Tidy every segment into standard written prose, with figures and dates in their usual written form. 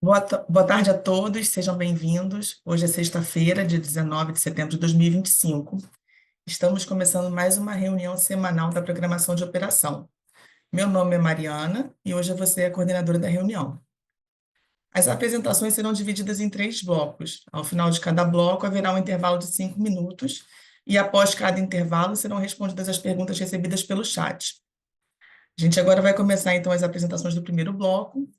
Boa tarde a todos, sejam bem-vindos. Hoje é sexta-feira, dia 19 de setembro de 2025. Estamos começando mais uma reunião semanal da programação de operação. Meu nome é Mariana e hoje eu vou ser a coordenadora da reunião. As apresentações serão divididas em três blocos. Ao final de cada bloco, haverá um intervalo de 5 minutos e, após cada intervalo, serão respondidas as perguntas recebidas pelo chat. A gente agora vai começar, então, as apresentações do primeiro bloco,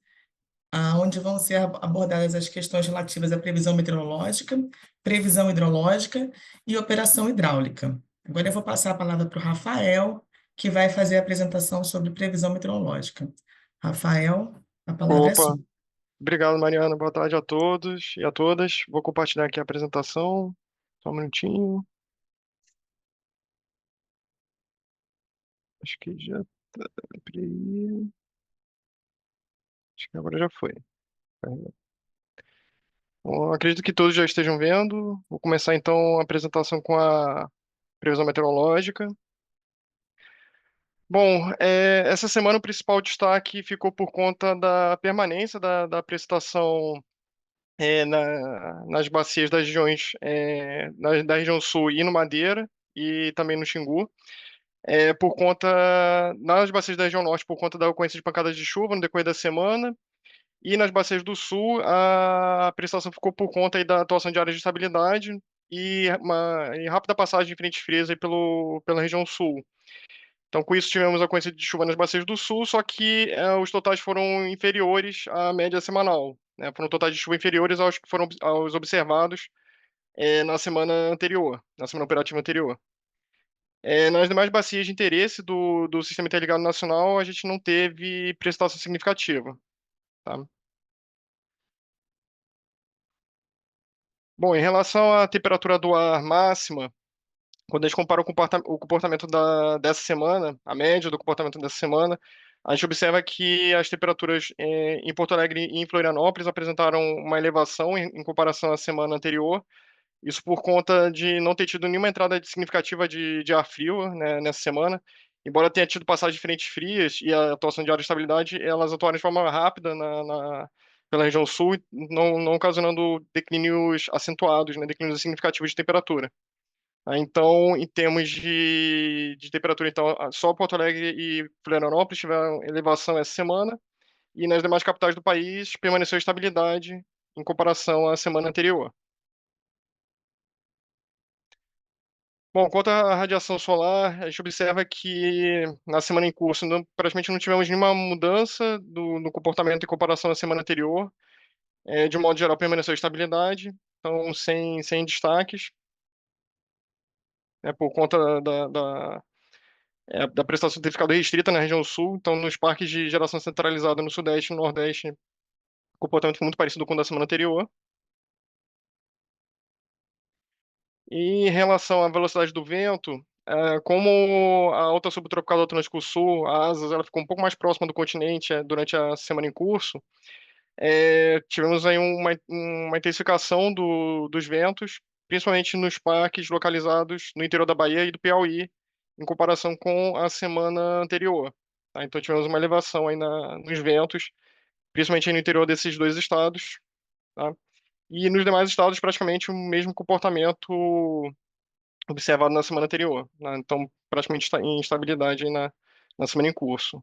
onde vão ser abordadas as questões relativas à previsão meteorológica, previsão hidrológica e operação hidráulica. Agora eu vou passar a palavra para o Rafael, que vai fazer a apresentação sobre previsão meteorológica. Rafael, a palavra é Opa, sua. obrigado, Mariana. Boa tarde a todos e a todas. Vou compartilhar aqui a apresentação. Só um minutinho. Acho que já tá. Peraí. Acho que agora já foi. Bom, acredito que todos já estejam vendo. Vou começar então a apresentação com a previsão meteorológica. Bom, essa semana o principal destaque ficou por conta da permanência da precipitação nas bacias das regiões da região sul e no Madeira e também no Xingu. Por conta, nas bacias da região norte, por conta da ocorrência de pancadas de chuva no decorrer da semana, e nas bacias do sul, a precipitação ficou por conta aí da atuação de áreas de estabilidade e rápida passagem de frentes frias aí pela região sul. Então, com isso, tivemos a ocorrência de chuva nas bacias do sul, só que os totais foram inferiores à média semanal, né? Foram totais de chuva inferiores aos que foram aos observados na semana anterior, na semana operativa anterior. Nas demais bacias de interesse do Sistema Interligado Nacional, a gente não teve precipitação significativa, tá? Bom, em relação à temperatura do ar máxima, quando a gente compara o comportamento dessa semana, a média do comportamento dessa semana, a gente observa que as temperaturas em Porto Alegre e em Florianópolis apresentaram uma elevação em comparação à semana anterior. Isso por conta de não ter tido nenhuma entrada significativa de ar frio, né, nessa semana. Embora tenha tido passagem de frentes frias e a atuação de área de estabilidade, elas atuaram de forma rápida pela região sul, não ocasionando declínios acentuados, né, declínios significativos de temperatura. Então, em termos de temperatura, então, só Porto Alegre e Florianópolis tiveram elevação essa semana, e nas demais capitais do país permaneceu estabilidade em comparação à semana anterior. Bom, quanto à radiação solar, a gente observa que na semana em curso praticamente não tivemos nenhuma mudança no comportamento em comparação à semana anterior. De um modo geral, permaneceu estabilidade, então sem destaques, por conta da prestação ter ficado restrita na região sul. Então, nos parques de geração centralizada no Sudeste e no Nordeste, o comportamento foi muito parecido com o da semana anterior. E em relação à velocidade do vento, como a alta subtropical do Atlântico Sul, a ASAS, ela ficou um pouco mais próxima do continente durante a semana em curso, tivemos aí uma intensificação dos ventos, principalmente nos parques localizados no interior da Bahia e do Piauí, em comparação com a semana anterior. Tá? Então tivemos uma elevação aí nos ventos, principalmente aí no interior desses dois estados. Tá? E nos demais estados, praticamente o mesmo comportamento observado na semana anterior, né? Então, praticamente está em estabilidade aí na semana em curso.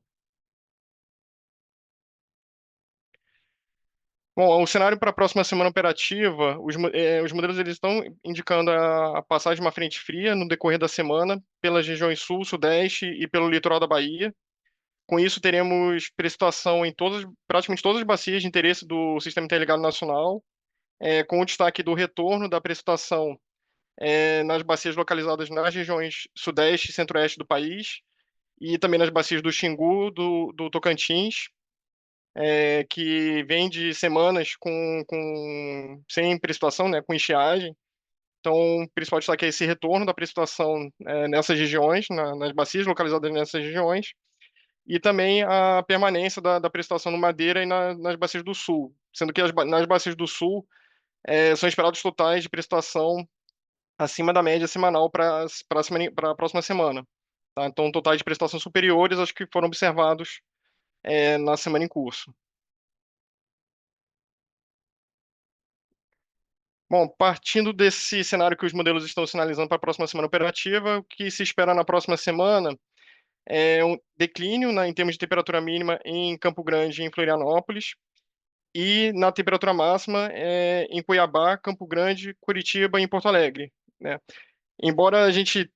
Bom, o cenário para a próxima semana operativa, os modelos eles estão indicando a passagem de uma frente fria no decorrer da semana pelas regiões sul, sudeste e pelo litoral da Bahia. Com isso, teremos precipitação em praticamente todas as bacias de interesse do Sistema Interligado Nacional, com o destaque do retorno da precipitação nas bacias localizadas nas regiões sudeste e centro-oeste do país, e também nas bacias do Xingu, do Tocantins, que vem de semanas sem precipitação, né, com estiagem. Então, o principal destaque é esse retorno da precipitação nessas regiões, nas bacias localizadas nessas regiões, e também a permanência da precipitação no Madeira e nas bacias do Sul, sendo que nas bacias do Sul são esperados totais de precipitação acima da média semanal para a próxima semana. Tá? Então, totais de precipitação superiores aos que foram observados na semana em curso. Bom, partindo desse cenário que os modelos estão sinalizando para a próxima semana operativa, o que se espera na próxima semana é um declínio em termos de temperatura mínima em Campo Grande e em Florianópolis, e na temperatura máxima em Cuiabá, Campo Grande, Curitiba e em Porto Alegre, né? Embora a gente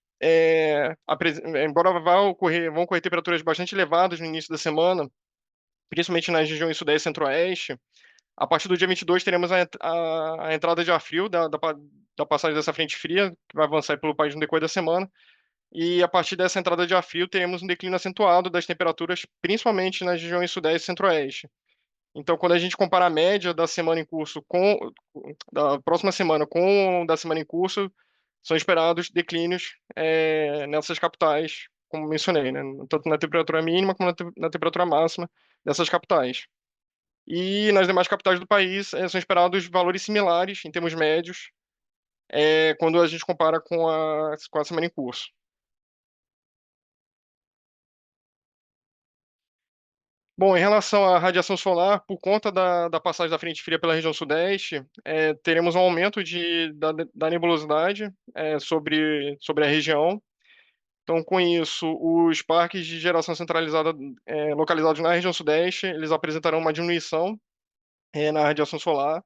embora vão ocorrer temperaturas bastante elevadas no início da semana, principalmente nas regiões Sudeste e Centro-Oeste, a partir do dia 22 teremos a entrada de ar frio da passagem dessa frente fria, que vai avançar pelo país no decorrer da semana, e a partir dessa entrada de ar frio teremos um declínio acentuado das temperaturas, principalmente nas regiões Sudeste e Centro-Oeste. Então, quando a gente compara a média da semana em curso da próxima semana com da semana em curso, são esperados declínios nessas capitais, como mencionei, né? Tanto na temperatura mínima como na temperatura máxima dessas capitais. E nas demais capitais do país são esperados valores similares, em termos médios, quando a gente compara com a semana em curso. Bom, em relação à radiação solar, por conta da passagem da frente fria pela região sudeste, teremos um aumento da nebulosidade sobre a região. Então, com isso, os parques de geração centralizada localizados na região sudeste, eles apresentarão uma diminuição na radiação solar.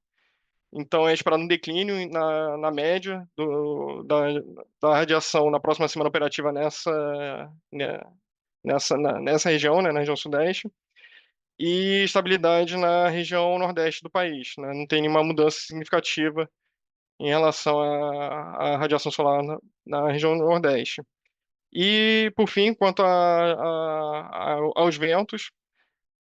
Então, é esperado um declínio na média da radiação na próxima semana operativa né, nessa região, né, na região sudeste, e estabilidade na região nordeste do país, né? Não tem nenhuma mudança significativa em relação à radiação solar na região nordeste. E, por fim, quanto aos ventos,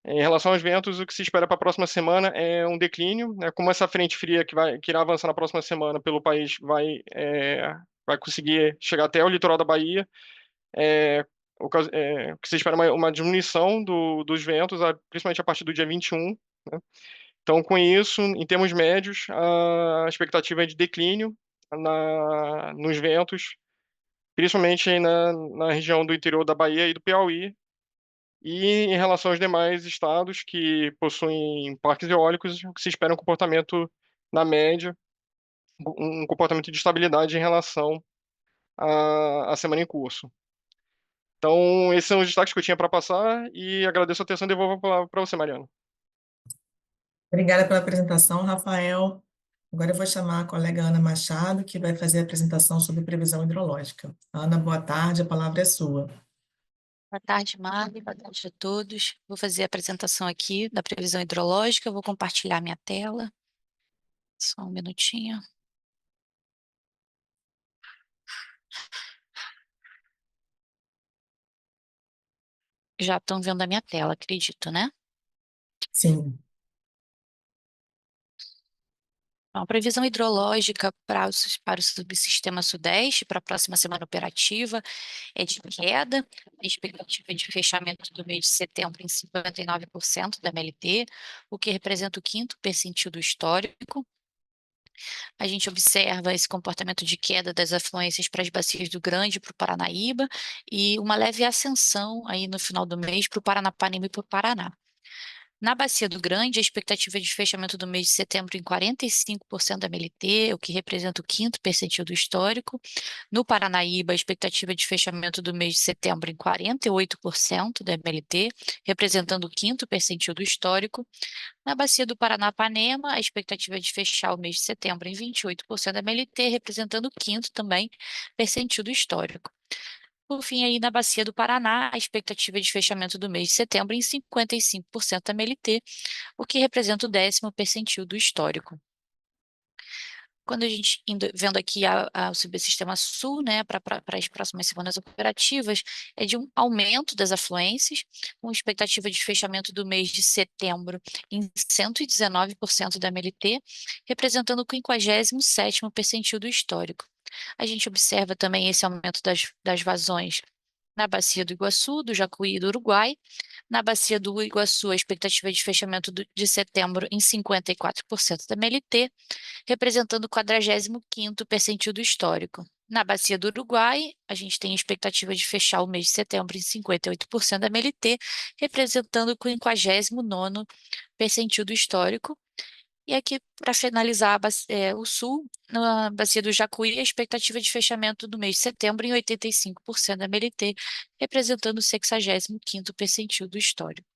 em relação aos ventos, o que se espera para a próxima semana é um declínio, né? Como essa frente fria que irá avançar na próxima semana pelo país vai conseguir chegar até o litoral da Bahia, o que se espera é uma diminuição dos ventos, principalmente a partir do dia 21, né? Então, com isso, em termos médios, a expectativa é de declínio nos ventos, principalmente aí na região do interior da Bahia e do Piauí. E em relação aos demais estados que possuem parques eólicos, o que se espera é um comportamento, na média, um comportamento de estabilidade em relação à semana em curso. Então, esses são os destaques que eu tinha para passar e agradeço a atenção e devolvo a palavra para você, Mariana. Obrigada pela apresentação, Rafael. Agora eu vou chamar a colega Ana Machado, que vai fazer a apresentação sobre previsão hidrológica. Ana, boa tarde, a palavra é sua. Boa tarde, Marli. Boa tarde a todos. Vou fazer a apresentação aqui da previsão hidrológica. Vou compartilhar minha tela. Só um minutinho. Já estão vendo a minha tela, acredito, né? Sim. Então, a previsão hidrológica para o subsistema Sudeste, para a próxima semana operativa, é de queda. A expectativa de fechamento do mês de setembro em 59% da MLT, o que representa o quinto percentil histórico. A gente observa esse comportamento de queda das afluências para as bacias do Grande e para o Paranaíba, e uma leve ascensão aí no final do mês para o Paranapanema e para o Paraná. Na Bacia do Grande, a expectativa de fechamento do mês de setembro em 45% da MLT, o que representa o quinto percentil do histórico. No Paranaíba, a expectativa de fechamento do mês de setembro em 48% da MLT, representando o quinto percentil do histórico. Na Bacia do Paranapanema, a expectativa é de fechar o mês de setembro em 28% da MLT, representando o quinto também percentil do histórico. Por fim, aí na Bacia do Paraná, a expectativa de fechamento do mês de setembro em 55% da MLT, o que representa o 10º percentil do histórico. Quando a gente vendo aqui o subsistema sul, né, para as próximas semanas operativas, é de um aumento das afluências, com expectativa de fechamento do mês de setembro em 119% da MLT, representando o 57º percentil do histórico. A gente observa também esse aumento das vazões na Bacia do Iguaçu, do Jacuí e do Uruguai. Na Bacia do Iguaçu, a expectativa de fechamento de setembro em 54% da MLT, representando o 45º percentil do histórico. Na Bacia do Uruguai, a gente tem a expectativa de fechar o mês de setembro em 58% da MLT, representando o 59º percentil do histórico. E aqui, para finalizar o sul, na bacia do Jacuí, a expectativa de fechamento do mês de setembro em 85% da MLT, representando o 65º percentil do histórico.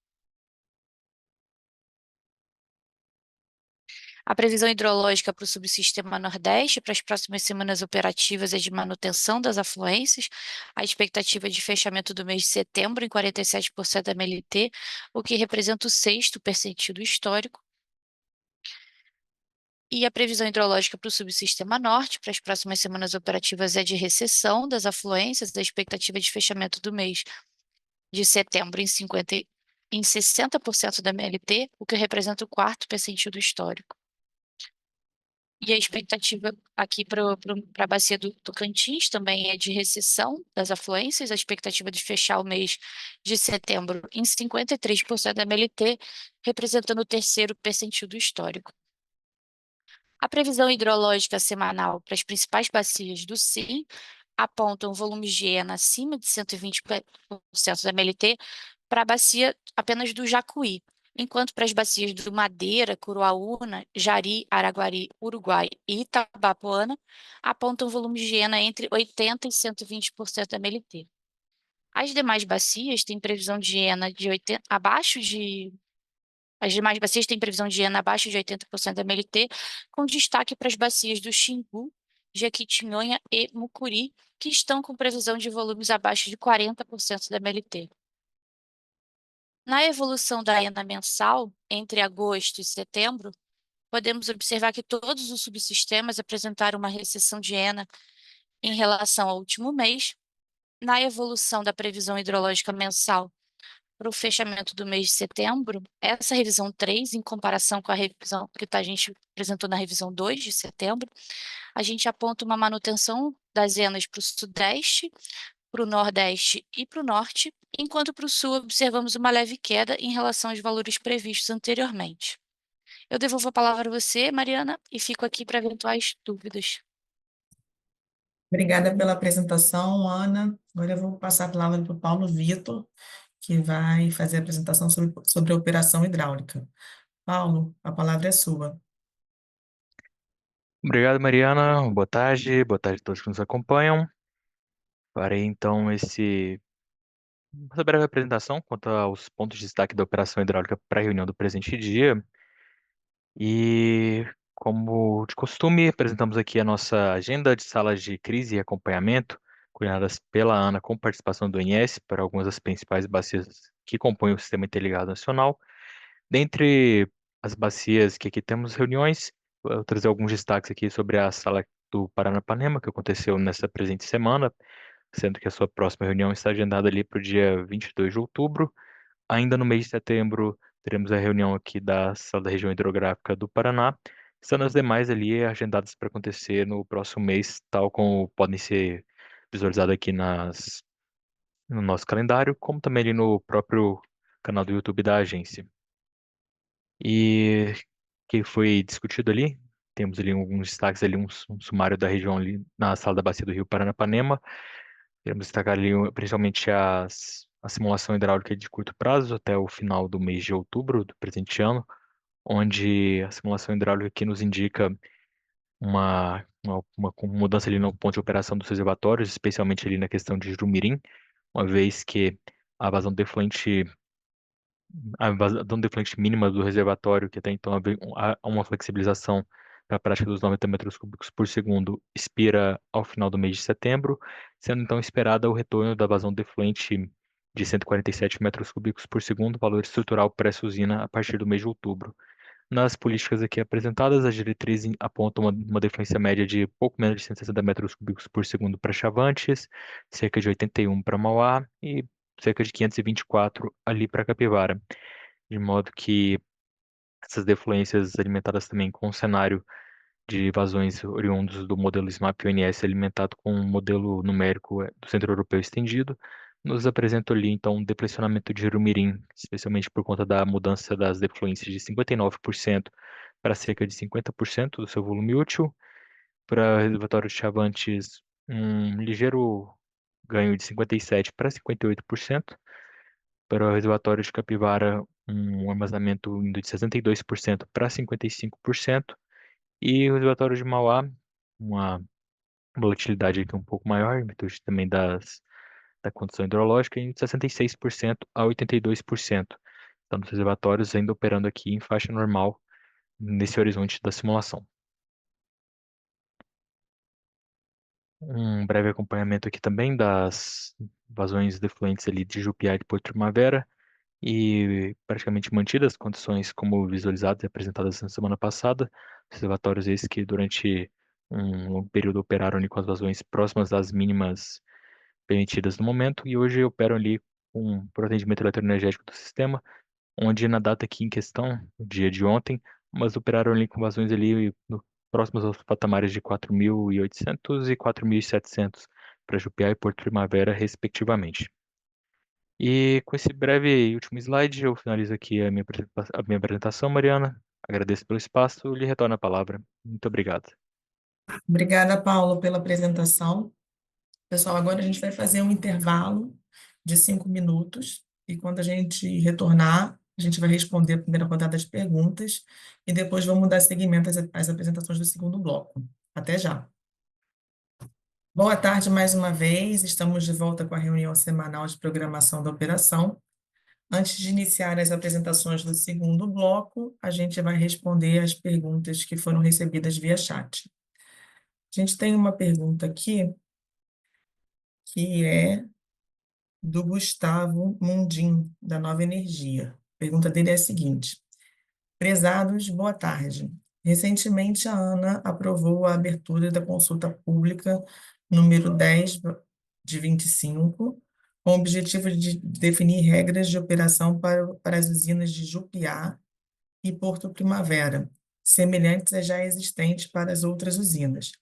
A previsão hidrológica para o subsistema Nordeste para as próximas semanas operativas é de manutenção das afluências. A expectativa de fechamento do mês de setembro em 47% da MLT, o que representa o 6º percentil do histórico. E a previsão hidrológica para o subsistema Norte para as próximas semanas operativas é de recessão das afluências. A expectativa de fechamento do mês de setembro em 60% da MLT, o que representa o 4º percentil do histórico. E a expectativa aqui para a bacia do Tocantins também é de recessão das afluências. A expectativa de fechar o mês de setembro em 53% da MLT, representando o 3º percentil do histórico. A previsão hidrológica semanal para as principais bacias do SIM apontam volumes de ENA acima de 120% da MLT para a bacia apenas do Jacuí, enquanto para as bacias do Madeira, Curuaúna, Jari, Araguari, Uruguai e Itabapoana apontam volumes de ENA entre 80% e 120% da MLT. As demais bacias têm previsão de ENA as demais bacias têm previsão de ENA abaixo de 80% da MLT, com destaque para as bacias do Xingu, Jequitinhonha e Mucuri, que estão com previsão de volumes abaixo de 40% da MLT. Na evolução da ENA mensal, entre agosto e setembro, podemos observar que todos os subsistemas apresentaram uma recessão de ENA em relação ao último mês. Na evolução da previsão hidrológica mensal, para o fechamento do mês de setembro, essa revisão 3, em comparação com a revisão que a gente apresentou na revisão 2 de setembro, a gente aponta uma manutenção das ENAs para o Sudeste, para o Nordeste e para o Norte, enquanto para o Sul observamos uma leve queda em relação aos valores previstos anteriormente. Eu devolvo a palavra a você, Mariana, e fico aqui para eventuais dúvidas. Obrigada pela apresentação, Ana. Agora eu vou passar a palavra para o Paulo Vitor, que vai fazer a apresentação sobre a operação hidráulica. Paulo, a palavra é sua. Obrigado, Mariana. Boa tarde a todos que nos acompanham. Farei então essa breve apresentação quanto aos pontos de destaque da operação hidráulica para a reunião do presente dia. E, como de costume, apresentamos aqui a nossa agenda de salas de crise e acompanhamento, coordenadas pela ANA com participação do INS para algumas das principais bacias que compõem o Sistema Interligado Nacional. Dentre as bacias que aqui temos reuniões, eu vou trazer alguns destaques aqui sobre a sala do Paranapanema, que aconteceu nessa presente semana, sendo que a sua próxima reunião está agendada ali para o dia 22 de outubro. Ainda no mês de setembro, teremos a reunião aqui da sala da região hidrográfica do Paraná, estando as demais ali agendadas para acontecer no próximo mês, tal como podem ser visualizadas aqui no nosso calendário, como também ali no próprio canal do YouTube da agência. E que foi discutido ali, temos ali alguns destaques ali, um sumário da região ali na sala da Bacia do Rio Paranapanema. Queremos destacar ali principalmente a simulação hidráulica de curto prazo até o final do mês de outubro do presente ano, onde a simulação hidráulica aqui nos indica uma mudança ali no ponto de operação dos reservatórios, especialmente ali na questão de Jumirim, uma vez que a vazão defluente a vazão defluente mínima do reservatório, que até então há uma flexibilização para a prática dos 90 metros cúbicos por segundo, expira ao final do mês de setembro, sendo então esperada o retorno da vazão defluente de 147 metros cúbicos por segundo, valor estrutural pré-usina, a partir do mês de outubro. Nas políticas aqui apresentadas, as diretrizes apontam uma defluência média de pouco menos de 160 metros cúbicos por segundo para Chavantes, cerca de 81 para Mauá e cerca de 524 ali para Capivara. De modo que essas defluências alimentadas também com um cenário de vazões oriundos do modelo SMAP ONS alimentado com um modelo numérico do Centro Europeu estendido, nos apresenta ali então um deflacionamento de Jurumirim, especialmente por conta da mudança das defluências de 59% para cerca de 50% do seu volume útil. Para o reservatório de Chavantes, um ligeiro ganho de 57% para 58%. Para o reservatório de Capivara, um armazenamento indo de 62% para 55%, e o reservatório de Mauá, uma volatilidade aqui um pouco maior, em virtude também da condição hidrológica, indo de 66% a 82%. Então, os reservatórios ainda operando aqui em faixa normal nesse horizonte da simulação. Um breve acompanhamento aqui também das vazões defluentes ali de Jupiá e de Porto Primavera, e praticamente mantidas as condições como visualizadas e apresentadas na semana passada. Reservatórios esses que durante um longo período operaram ali com as vazões próximas das mínimas permitidas no momento, e hoje operam ali por atendimento eletroenergético do sistema, onde na data aqui em questão, no dia de ontem, mas operaram ali com vazões ali próximas aos patamares de 4.800 e 4.700 para Jupiá e Porto Primavera, respectivamente. E com esse breve e último slide, eu finalizo aqui a minha apresentação, Mariana. Agradeço pelo espaço e lhe retorno a palavra. Muito obrigado. Obrigada, Paulo, pela apresentação. Pessoal, agora a gente vai fazer um intervalo de 5 minutos e quando a gente retornar, a gente vai responder a primeira rodada de perguntas e depois vamos dar seguimento às apresentações do segundo bloco. Até já. Boa tarde mais uma vez, estamos de volta com a reunião semanal de programação da operação. Antes de iniciar as apresentações do segundo bloco, a gente vai responder as perguntas que foram recebidas via chat. A gente tem uma pergunta aqui que é do Gustavo Mundim, da Nova Energia. A pergunta dele é a seguinte: prezados, boa tarde. Recentemente, a ANA aprovou a abertura da consulta pública número 10 de 25, com o objetivo de definir regras de operação para as usinas de Jupiá e Porto Primavera, semelhantes às já existentes para as outras usinas.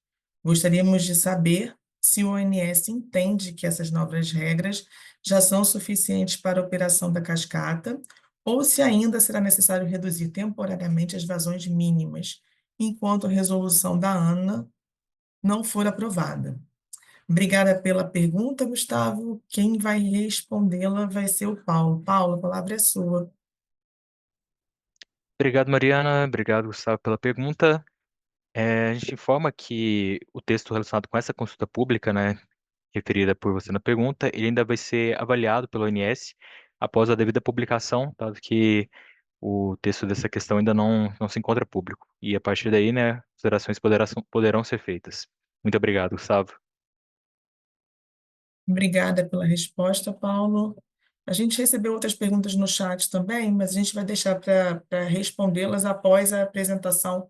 Gostaríamos de saber se o ONS entende que essas novas regras já são suficientes para a operação da cascata ou se ainda será necessário reduzir temporariamente as vazões mínimas, enquanto a resolução da ANA não for aprovada. Obrigada pela pergunta, Gustavo. Quem vai respondê-la vai ser o Paulo. Paulo, a palavra é sua. Obrigado, Mariana. Obrigado, Gustavo, pela pergunta. A gente informa que o texto relacionado com essa consulta pública, né, referida por você na pergunta, ele ainda vai ser avaliado pelo ONS após a devida publicação, dado que o texto dessa questão ainda não se encontra público. E a partir daí, né, considerações poderão ser feitas. Muito obrigado, Gustavo. Obrigada pela resposta, Paulo. A gente recebeu outras perguntas no chat também, mas a gente vai deixar para respondê-las após a apresentação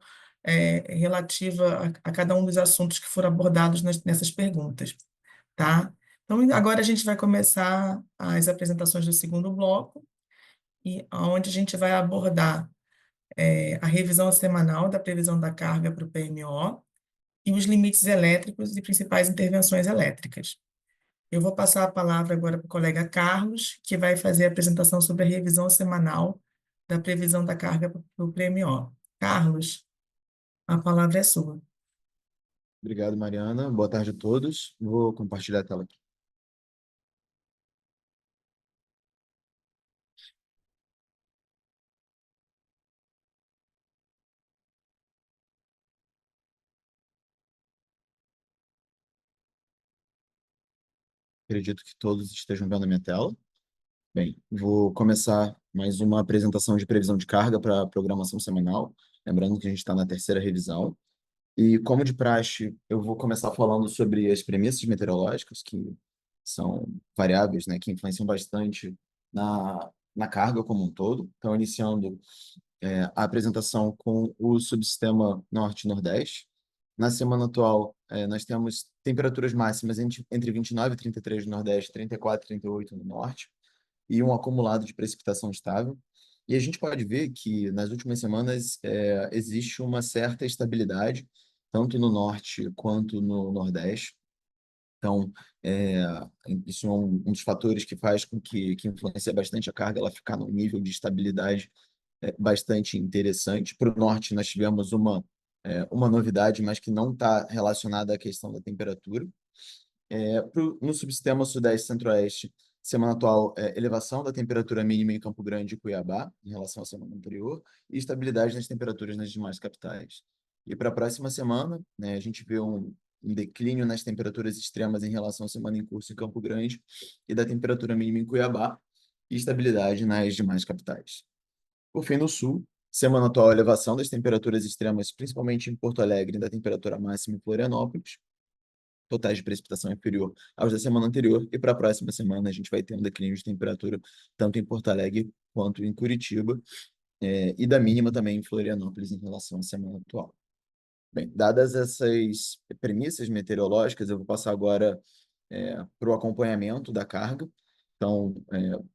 relativa a cada um dos assuntos que foram abordados nessas perguntas, tá? Então, agora a gente vai começar as apresentações do segundo bloco, e onde a gente vai abordar a revisão semanal da previsão da carga para o PMO e os limites elétricos e principais intervenções elétricas. Eu vou passar a palavra agora para o colega Carlos, que vai fazer a apresentação sobre a revisão semanal da previsão da carga para o PMO. Carlos, a palavra é sua. Obrigado, Mariana. Boa tarde a todos. Vou compartilhar a tela aqui. Acredito que todos estejam vendo a minha tela. Bem, vou começar mais uma apresentação de previsão de carga para a programação semanal. Lembrando que a gente está na terceira revisão. E, como de praxe, eu vou começar falando sobre as premissas meteorológicas, que são variáveis, né, que influenciam bastante na carga como um todo. Então, iniciando a apresentação com o subsistema Norte-Nordeste. Na semana atual, nós temos temperaturas máximas entre 29 e 33 no Nordeste, 34 e 38 no Norte, e um acumulado de precipitação estável. E a gente pode ver que, nas últimas semanas, existe uma certa estabilidade, tanto no Norte quanto no Nordeste. Então, isso é um dos fatores que faz com que influencia bastante a carga, ela ficar num nível de estabilidade bastante interessante. Para o Norte, nós tivemos uma novidade, mas que não está relacionada à questão da temperatura. No subsistema Sudeste e Centro-Oeste, Semana atual, elevação da temperatura mínima em Campo Grande e Cuiabá, em relação à semana anterior, e estabilidade nas temperaturas nas demais capitais. E para a próxima semana, né, a gente vê um declínio nas temperaturas extremas em relação à semana em curso em Campo Grande e da temperatura mínima em Cuiabá, e estabilidade nas demais capitais. Por fim, no sul, semana atual, elevação das temperaturas extremas, principalmente em Porto Alegre, e da temperatura máxima em Florianópolis, totais de precipitação inferior aos da semana anterior, e para a próxima semana a gente vai ter um declínio de temperatura tanto em Porto Alegre quanto em Curitiba, e da mínima também em Florianópolis em relação à semana atual. Bem, dadas essas premissas meteorológicas, eu vou passar agora para o acompanhamento da carga. Então,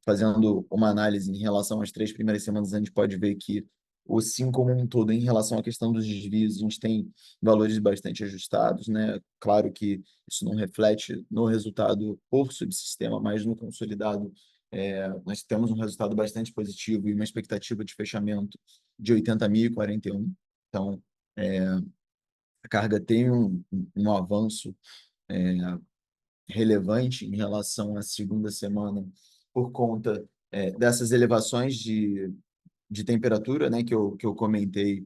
fazendo uma análise em relação às 3 primeiras semanas, a gente pode ver que o SIM como um todo, em relação à questão dos desvios, a gente tem valores bastante ajustados, né? Claro que isso não reflete no resultado por subsistema, mas no consolidado, nós temos um resultado bastante positivo e uma expectativa de fechamento de 80.041. Então, a carga tem um avanço relevante em relação à segunda semana por conta dessas elevações de temperatura, né, que eu comentei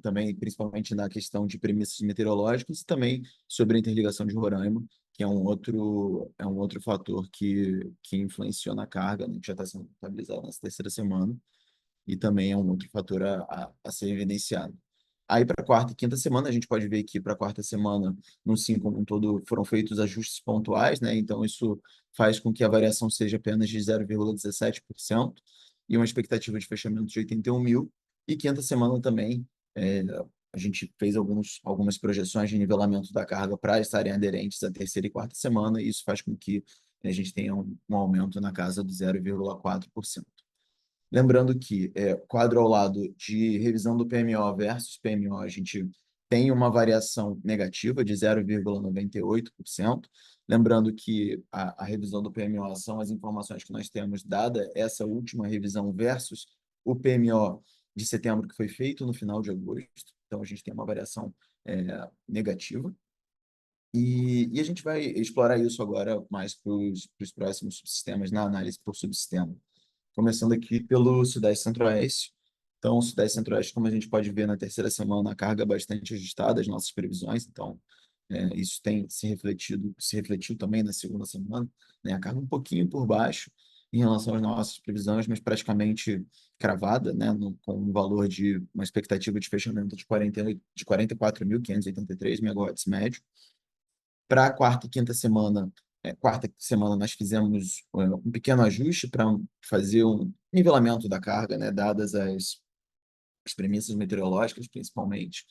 também, principalmente na questão de premissas meteorológicas, e também sobre a interligação de Roraima, que é um outro fator que influenciou na carga, né, que já está sendo estabilizado nessa terceira semana, e também é um outro fator a ser evidenciado. Aí, para a quarta e quinta semana, a gente pode ver que para a quarta semana, no SIM como um todo, foram feitos ajustes pontuais, né? Então, isso faz com que a variação seja apenas de 0,17% e uma expectativa de fechamento de 81 mil. E quinta semana também, a gente fez algumas projeções de nivelamento da carga para estarem aderentes à terceira e quarta semana, e isso faz com que a gente tenha um aumento na casa de 0,4%. Lembrando que quadro ao lado de revisão do PMO versus PMO, a gente tem uma variação negativa de 0,98%. Lembrando que a revisão do PMO são as informações que nós temos dada essa última revisão versus o PMO de setembro, que foi feito no final de agosto. Então, a gente tem uma variação negativa. E a gente vai explorar isso agora mais para os próximos subsistemas, na análise por subsistema. Começando aqui pelo Sudeste Centro-Oeste. Então, o Sudeste Centro-Oeste, como a gente pode ver na terceira semana, a carga bastante ajustada às nossas previsões. Então, isso tem se refletiu também na segunda semana, né? A carga um pouquinho por baixo em relação às nossas previsões, mas praticamente cravada, né? Com um valor de uma expectativa de fechamento de 44.583 megawatts médio. Para a quarta semana nós fizemos um pequeno ajuste para fazer um nivelamento da carga, né, dadas as premissas meteorológicas, principalmente,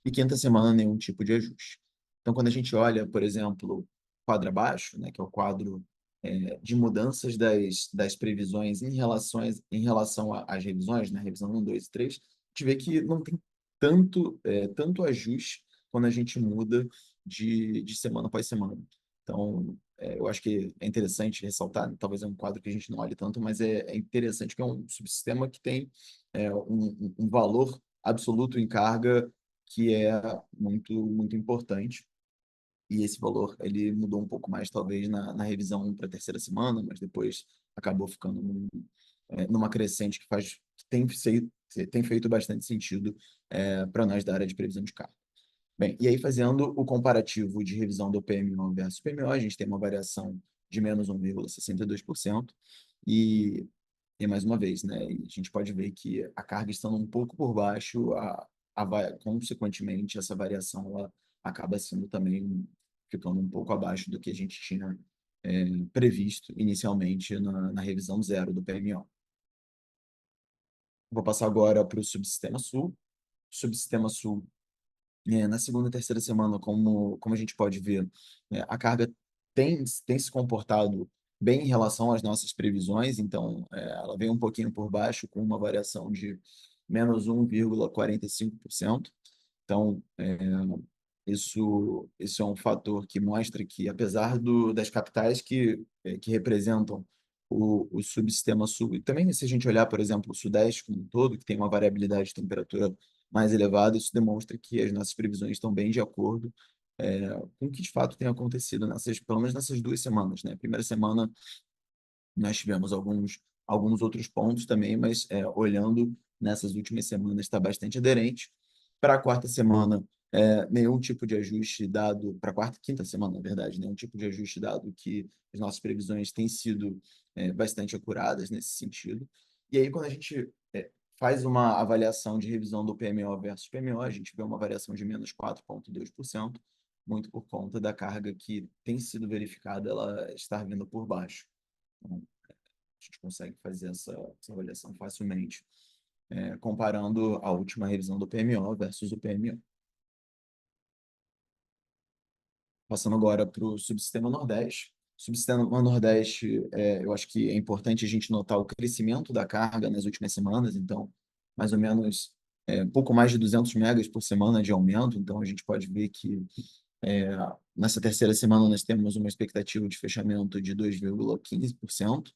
e quinta semana nenhum tipo de ajuste. Então, quando a gente olha, por exemplo, quadro abaixo, né, que é o quadro de mudanças das previsões em relação às revisões, né, revisão 1, 2 e 3, a gente vê que não tem tanto ajuste quando a gente muda de semana após semana. Então, eu acho que é interessante ressaltar, talvez é um quadro que a gente não olhe tanto, mas é interessante que é um subsistema que tem um valor absoluto em carga que é muito, muito importante. E esse valor ele mudou um pouco mais, talvez, na revisão para a terceira semana, mas depois acabou ficando numa crescente que tem feito bastante sentido para nós da área de previsão de carga. Bem, e aí fazendo o comparativo de revisão do PMO versus PMO, a gente tem uma variação de menos 1,62%, e mais uma vez, né, a gente pode ver que a carga estando um pouco por baixo, consequentemente, essa variação ela acaba sendo também ficando um pouco abaixo do que a gente tinha previsto inicialmente na revisão zero do PMO. Vou passar agora para o Subsistema Sul. Subsistema Sul, na segunda e terceira semana, como a gente pode ver, a carga tem se comportado bem em relação às nossas previsões, então ela vem um pouquinho por baixo, com uma variação de menos 1,45%. Então, isso é um fator que mostra que, apesar das capitais que representam o subsistema sul, e também se a gente olhar, por exemplo, o Sudeste como um todo, que tem uma variabilidade de temperatura mais elevada, isso demonstra que as nossas previsões estão bem de acordo com o que de fato tem acontecido, pelo menos nessas 2 semanas, né? A primeira semana Nós tivemos alguns outros pontos também, mas olhando nessas últimas semanas está bastante aderente. Para a quarta semana, nenhum tipo de ajuste dado, para a quarta e quinta semana, na verdade, nenhum tipo de ajuste dado que as nossas previsões têm sido bastante acuradas nesse sentido. E aí, quando a gente faz uma avaliação de revisão do PMO versus PMO, a gente vê uma variação de menos 4,2%, muito por conta da carga que tem sido verificada, ela estar vindo por baixo. Então, a gente consegue fazer essa avaliação facilmente, comparando a última revisão do PMO versus o PMO. Passando agora para o subsistema Nordeste. Subsistema Nordeste, eu acho que é importante a gente notar o crescimento da carga nas últimas semanas, então, mais ou menos, um pouco mais de 200 megas por semana de aumento, então a gente pode ver que nessa terceira semana nós temos uma expectativa de fechamento de 2,15%,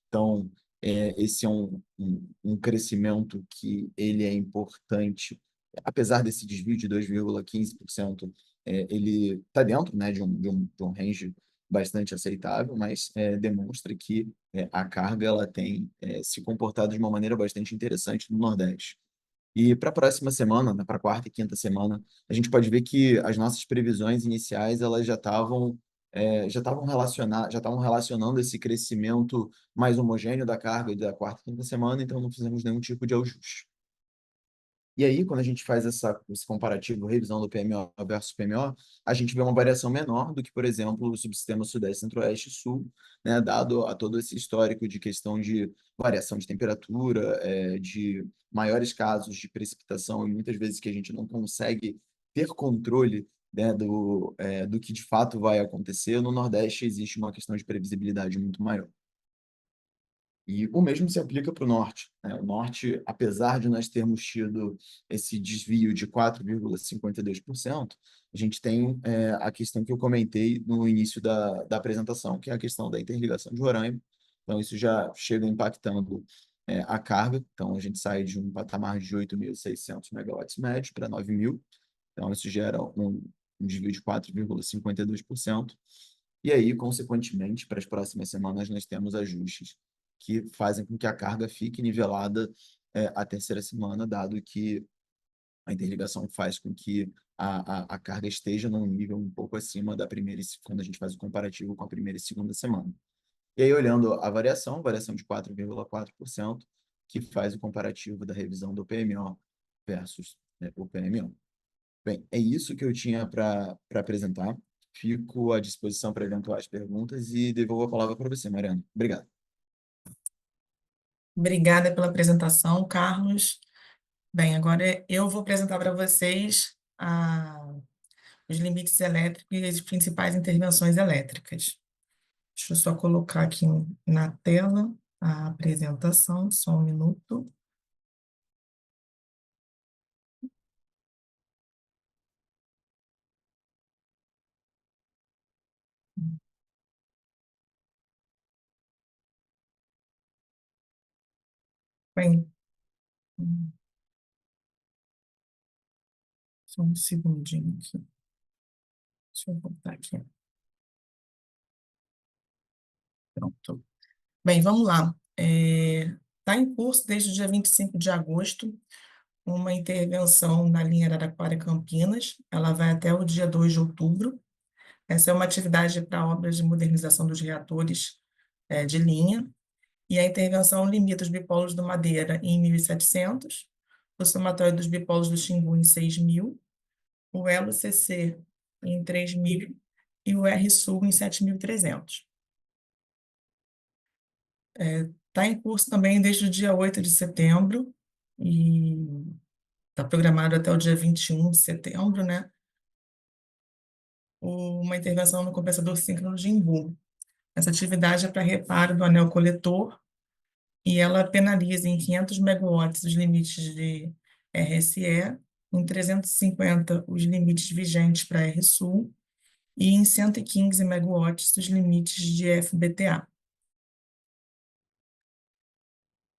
então esse é um crescimento que ele é importante, apesar desse desvio de 2,15%, ele está dentro, né, de um range bastante aceitável, mas demonstra que a carga ela tem se comportado de uma maneira bastante interessante no Nordeste. E para a próxima semana, né, para a quarta e quinta semana, a gente pode ver que as nossas previsões iniciais elas já estavam relacionando esse crescimento mais homogêneo da carga da quarta e quinta semana, então não fizemos nenhum tipo de ajuste. E aí, quando a gente faz esse comparativo, revisão do PMO versus PMO, a gente vê uma variação menor do que, por exemplo, o subsistema Sudeste, Centro-Oeste e Sul, né, dado a todo esse histórico de questão de variação de temperatura, de maiores casos de precipitação e muitas vezes que a gente não consegue ter controle, né, do que de fato vai acontecer. No Nordeste existe uma questão de previsibilidade muito maior. E o mesmo se aplica para o Norte, né? O Norte, apesar de nós termos tido esse desvio de 4,52%, a gente tem a questão que eu comentei no início da apresentação, que é a questão da interligação de Roraima. Então, isso já chega impactando a carga. Então, a gente sai de um patamar de 8.600 megawatts médio para 9.000. Então, isso gera um desvio de 4,52%. E aí, consequentemente, para as próximas semanas, nós temos ajustes que fazem com que a carga fique nivelada a terceira semana, dado que a interligação faz com que a carga esteja num nível um pouco acima da primeira, quando a gente faz o comparativo com a primeira e segunda semana. E aí, olhando a variação de 4,4%, que faz o comparativo da revisão do PMO versus o PMO. Bem, é isso que eu tinha para apresentar. Fico à disposição para eventuais perguntas e devolvo a palavra para você, Mariana. Obrigado. Obrigada pela apresentação, Carlos. Bem, agora eu vou apresentar para vocês os limites elétricos e as principais intervenções elétricas. Deixa eu só colocar aqui na tela a apresentação, só um minuto. Bem, só um segundinho aqui. Deixa eu voltar aqui. Pronto. Bem, vamos lá. Está em curso desde o dia 25 de agosto uma intervenção na linha Araraquara-Campinas. Ela vai até o dia 2 de outubro. Essa é uma atividade para obras de modernização dos reatores de linha. E a intervenção limita os bipolos do Madeira em 1.700, o somatório dos bipolos do Xingu em 6.000, o elo CC em 3.000 e o R-Sul em 7.300. Está em curso também desde o dia 8 de setembro e está programado até o dia 21 de setembro, né? Uma intervenção no compensador síncrono de Imbu. Essa atividade é para reparo do anel coletor e ela penaliza em 500 megawatts os limites de RSE, em 350 os limites vigentes para R-Sul e em 115 megawatts os limites de FBTA.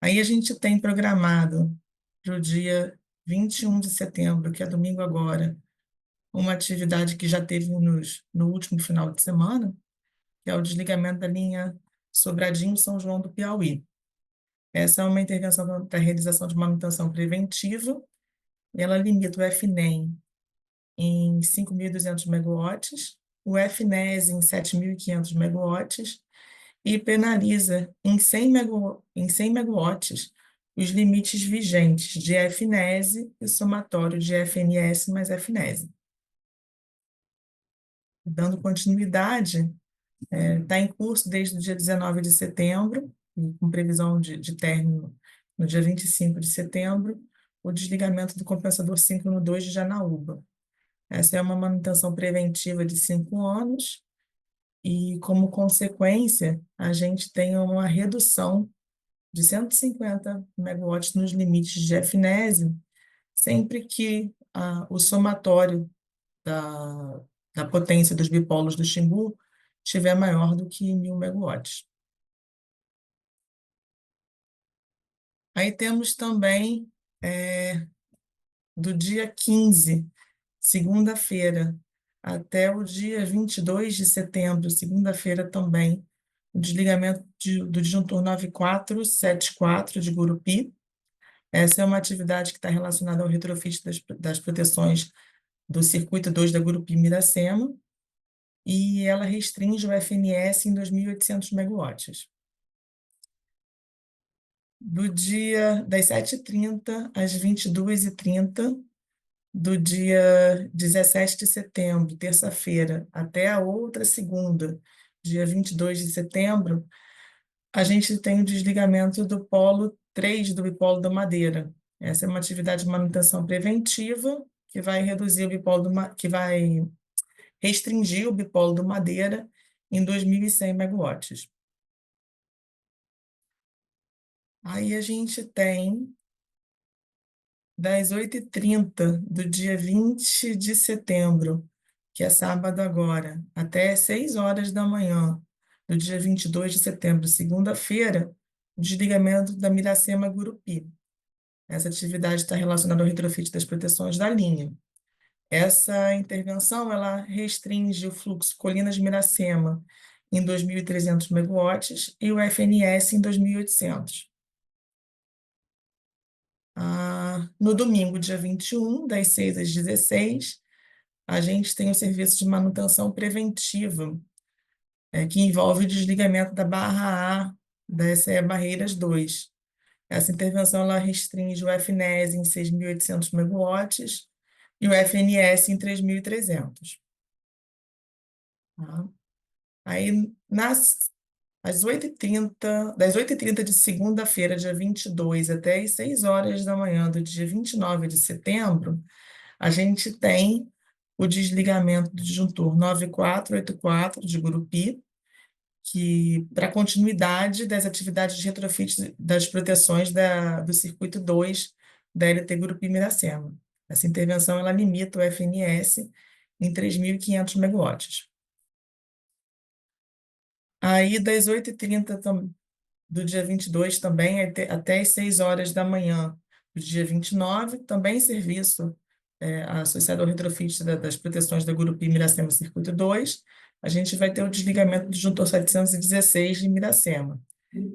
Aí a gente tem programado para o dia 21 de setembro, que é domingo agora, uma atividade que já teve no último final de semana, que é o desligamento da linha Sobradinho, São João do Piauí. Essa é uma intervenção para realização de manutenção preventiva. Ela limita o FNEM em 5.200 megawatts, o FNES em 7.500 megawatts e penaliza em 100 megawatts os limites vigentes de FNES e somatório de FNS mais FNES. Dando continuidade, está em curso desde o dia 19 de setembro, com previsão de término no dia 25 de setembro, o desligamento do compensador síncrono 2 de Janaúba. Essa é uma manutenção preventiva de 5 anos e, como consequência, a gente tem uma redução de 150 megawatts nos limites de FNES, sempre que o somatório da potência dos bipolos do Xingu estiver maior do que 1.000 megawatts. Aí temos também, do dia 15, segunda-feira, até o dia 22 de setembro, segunda-feira também, o desligamento do disjuntor 9474 de Gurupi. Essa é uma atividade que está relacionada ao retrofit das proteções do circuito 2 da Gurupi Miracema, e ela restringe o FNS em 2.800 megawatts. Do dia das 7h30 às 22h30, do dia 17 de setembro, terça-feira, até a outra segunda, dia 22 de setembro, a gente tem o desligamento do polo 3 do bipolo da Madeira. Essa é uma atividade de manutenção preventiva que vai reduzir o bipolo que vai restringir o bipolo do Madeira em 2.100 megawatts. Aí a gente tem das 8h30 do dia 20 de setembro, que é sábado agora, até 6 horas da manhã do dia 22 de setembro, segunda-feira, o desligamento da Miracema Gurupi. Essa atividade está relacionada ao retrofit das proteções da linha. Essa intervenção ela restringe o fluxo Colinas Miracema em 2.300 megawatts e o FNS em 2.800. No domingo, dia 21, das 6 às 16, a gente tem o serviço de manutenção preventiva, que envolve o desligamento da barra A da SE Barreiras 2. Essa intervenção ela restringe o FNES em 6.800 megawatts e o FNS em 3.300. Tá? Aí, das 8h30 de segunda-feira, dia 22, até as 6 horas da manhã do dia 29 de setembro, a gente tem o desligamento do disjuntor 9484 de Gurupi, que para continuidade das atividades de retrofit das proteções do circuito 2 da LT Gurupi Miracema. Essa intervenção ela limita o FNS em 3.500 megawatts. Aí, das 8h30 do dia 22 também, até as 6 horas da manhã do dia 29, também serviço associado ao retrofit das proteções da Gurupi Miracema Circuito 2, a gente vai ter o desligamento do disjuntor 716 de Miracema.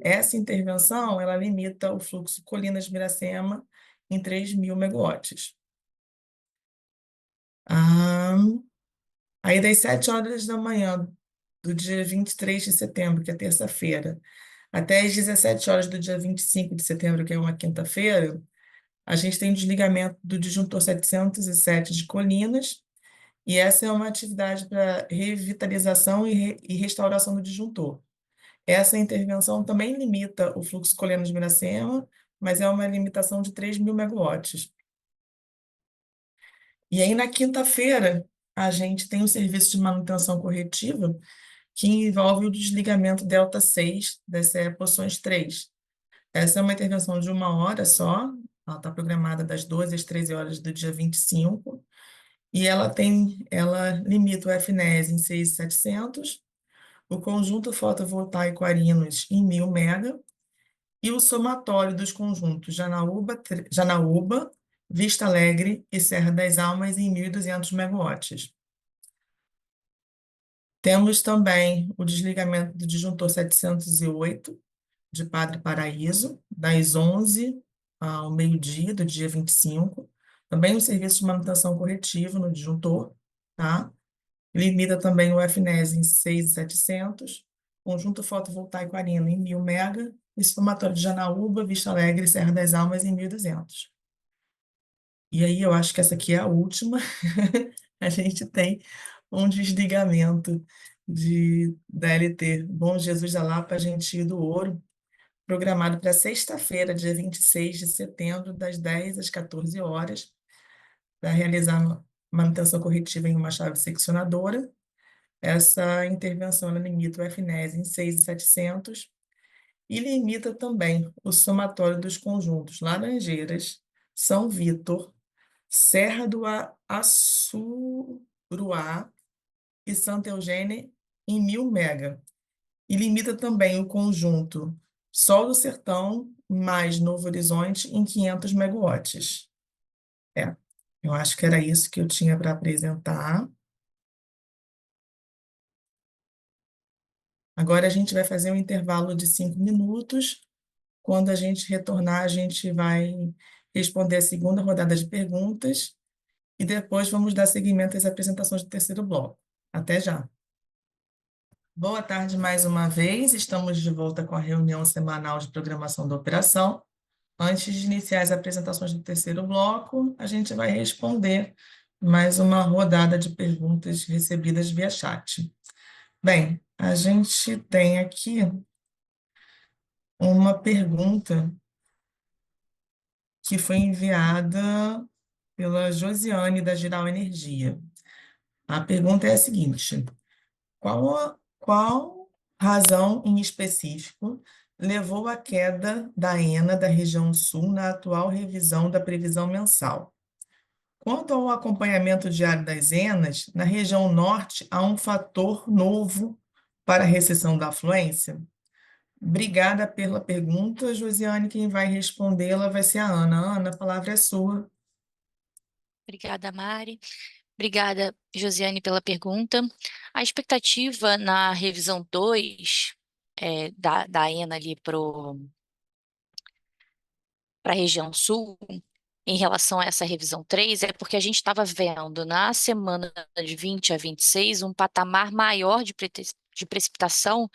Essa intervenção, ela limita o fluxo Colinas Miracema em 3.000 megawatts. Aí, das 7 horas da manhã do dia 23 de setembro, que é terça-feira, até as 17 horas do dia 25 de setembro, que é uma quinta-feira, a gente tem o desligamento do disjuntor 707 de Colinas, e essa é uma atividade para revitalização e restauração do disjuntor. Essa intervenção também limita o fluxo Colinas Miracema, mas é uma limitação de 3.000 megawatts. E aí, na quinta-feira, a gente tem o serviço de manutenção corretiva, que envolve o desligamento delta 6 das CE Poções 3. Essa é uma intervenção de 1 hora só, ela está programada das 12 às 13 horas do dia 25, e ela limita o FNES em 6.700, o conjunto fotovoltaico Arinos em 1.000 mega, e o somatório dos conjuntos Janaúba, Vista Alegre e Serra das Almas em 1.200 megawatts. Temos também o desligamento do disjuntor 708 de Padre Paraíso, das 11 ao meio-dia do dia 25. Também o serviço de manutenção corretiva no disjuntor, tá? Limita também o FNES em 6.700, conjunto fotovoltaico Arena em 1.000 MB, e somatório de Janaúba, Vista Alegre e Serra das Almas em 1.200. E aí eu acho que essa aqui é a última. A gente tem um desligamento da LT Bom Jesus da Lapa, Gentil do Ouro, programado para sexta-feira, dia 26 de setembro, das 10 às 14 horas, para realizar manutenção corretiva em uma chave seccionadora. Essa intervenção ela limita o FNES em 6.700 e limita também o somatório dos conjuntos Laranjeiras, São Vítor, Serra do Açuruá e Santa Eugênia em 1.000 MB. E limita também o conjunto Sol do Sertão mais Novo Horizonte em 500 megawatts. Eu acho que era isso que eu tinha para apresentar. Agora a gente vai fazer um intervalo de 5 minutos. Quando a gente retornar, a gente vai responder a segunda rodada de perguntas e depois vamos dar seguimento às apresentações do terceiro bloco. Até já. Boa tarde mais uma vez. Estamos de volta com a reunião semanal de programação da operação. Antes de iniciar as apresentações do terceiro bloco, a gente vai responder mais uma rodada de perguntas recebidas via chat. Bem, a gente tem aqui uma pergunta que foi enviada pela Josiane, da Giral Energia. A pergunta é a seguinte: qual razão em específico levou à queda da ENA da região sul na atual revisão da previsão mensal? Quanto ao acompanhamento diário das ENAs, na região norte há um fator novo para a recessão da afluência? Obrigada pela pergunta, Josiane. Quem vai respondê-la vai ser a Ana. Ana, a palavra é sua. Obrigada, Mari. Obrigada, Josiane, pela pergunta. A expectativa na revisão 2 da ENA ali para a região sul, em relação a essa revisão 3, é porque a gente estava vendo na semana de 20 a 26 um patamar maior de precipitação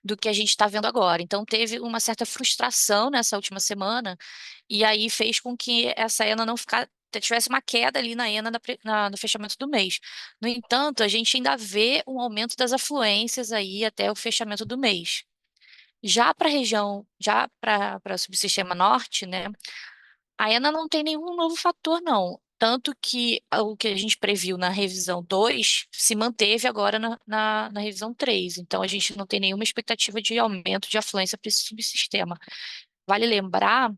do que a gente está vendo agora. Então, teve uma certa frustração nessa última semana, e aí fez com que essa ENA não tivesse uma queda ali na ENA no fechamento do mês. No entanto, a gente ainda vê um aumento das afluências aí até o fechamento do mês. Já para a região, já para o subsistema norte, né, a ENA não tem nenhum novo fator, não. Tanto que o que a gente previu na revisão 2 se manteve agora na revisão 3. Então, a gente não tem nenhuma expectativa de aumento de afluência para esse subsistema. Vale lembrar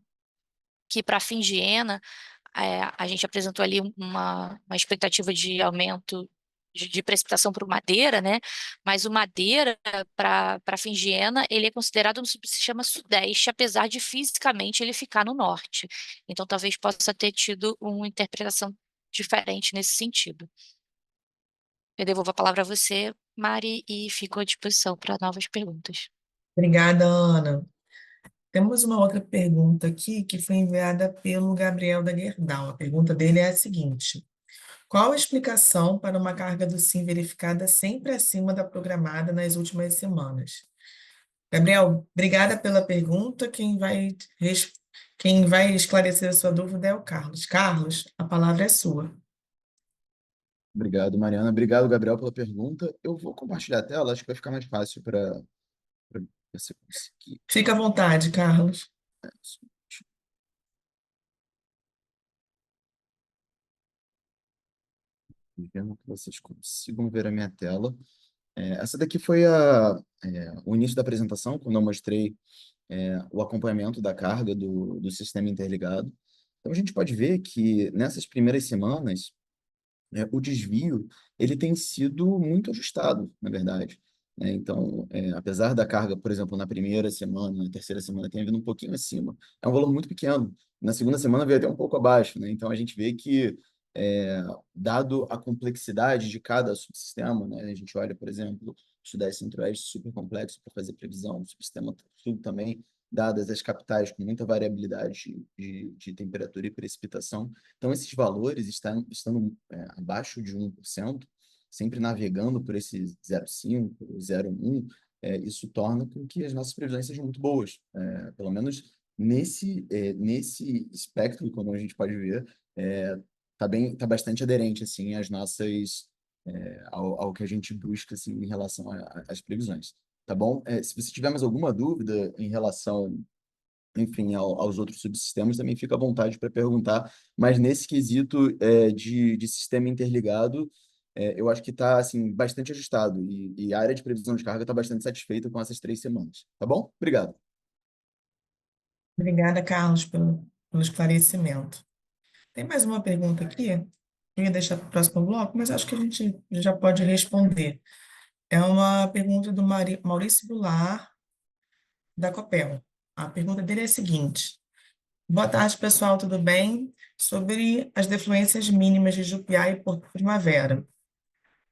que para fins de ENA, a gente apresentou ali uma expectativa de aumento de precipitação para o Madeira, né? Mas o Madeira, para fins de ENA, ele é considerado no subsistema sudeste, apesar de fisicamente ele ficar no norte. Então, talvez possa ter tido uma interpretação diferente nesse sentido. Eu devolvo a palavra a você, Mari, e fico à disposição para novas perguntas. Obrigada, Ana. Temos uma outra pergunta aqui que foi enviada pelo Gabriel da Gerdau. A pergunta dele é a seguinte: qual a explicação para uma carga do SIM verificada sempre acima da programada nas últimas semanas? Gabriel, obrigada pela pergunta. Quem vai esclarecer a sua dúvida é o Carlos. Carlos, a palavra é sua. Obrigado, Mariana. Obrigado, Gabriel, pela pergunta. Eu vou compartilhar a tela, acho que vai ficar mais fácil para você conseguir. Fica à vontade, Carlos. Vendo que vocês consigam ver a minha tela. Essa daqui foi o início da apresentação, quando eu mostrei o acompanhamento da carga do sistema interligado. Então, a gente pode ver que nessas primeiras semanas, o desvio ele tem sido muito ajustado, na verdade, né? Então, apesar da carga, por exemplo, na primeira semana, na terceira semana, tenha vindo um pouquinho acima, é um valor muito pequeno. Na segunda semana veio até um pouco abaixo, né? Então, a gente vê que dado a complexidade de cada subsistema, né? A gente olha, por exemplo, o Sudeste e Centro-Oeste super complexo para fazer previsão, o subsistema Sul também, dadas as capitais com muita variabilidade de temperatura e precipitação. Então, esses valores estando abaixo de 1%, sempre navegando por esse 0,5, 0,1, isso torna com que as nossas previsões sejam muito boas. Pelo menos nesse espectro, como a gente pode ver, tá bastante aderente assim às nossas ao que a gente busca assim em relação às previsões, tá bom? Se você tiver mais alguma dúvida em relação, enfim, aos outros subsistemas, também fica à vontade para perguntar, mas nesse quesito de sistema interligado, eu acho que está assim bastante ajustado e a área de previsão de carga está bastante satisfeita com essas 3 semanas, tá bom? Obrigado. Obrigada, Carlos, pelo esclarecimento. Tem mais uma pergunta aqui, eu ia deixar para o próximo bloco, mas acho que a gente já pode responder. É uma pergunta do Maurício Goulart, da Copel. A pergunta dele é a seguinte: boa tarde, pessoal, tudo bem? Sobre as defluências mínimas de Jupiá e Porto Primavera.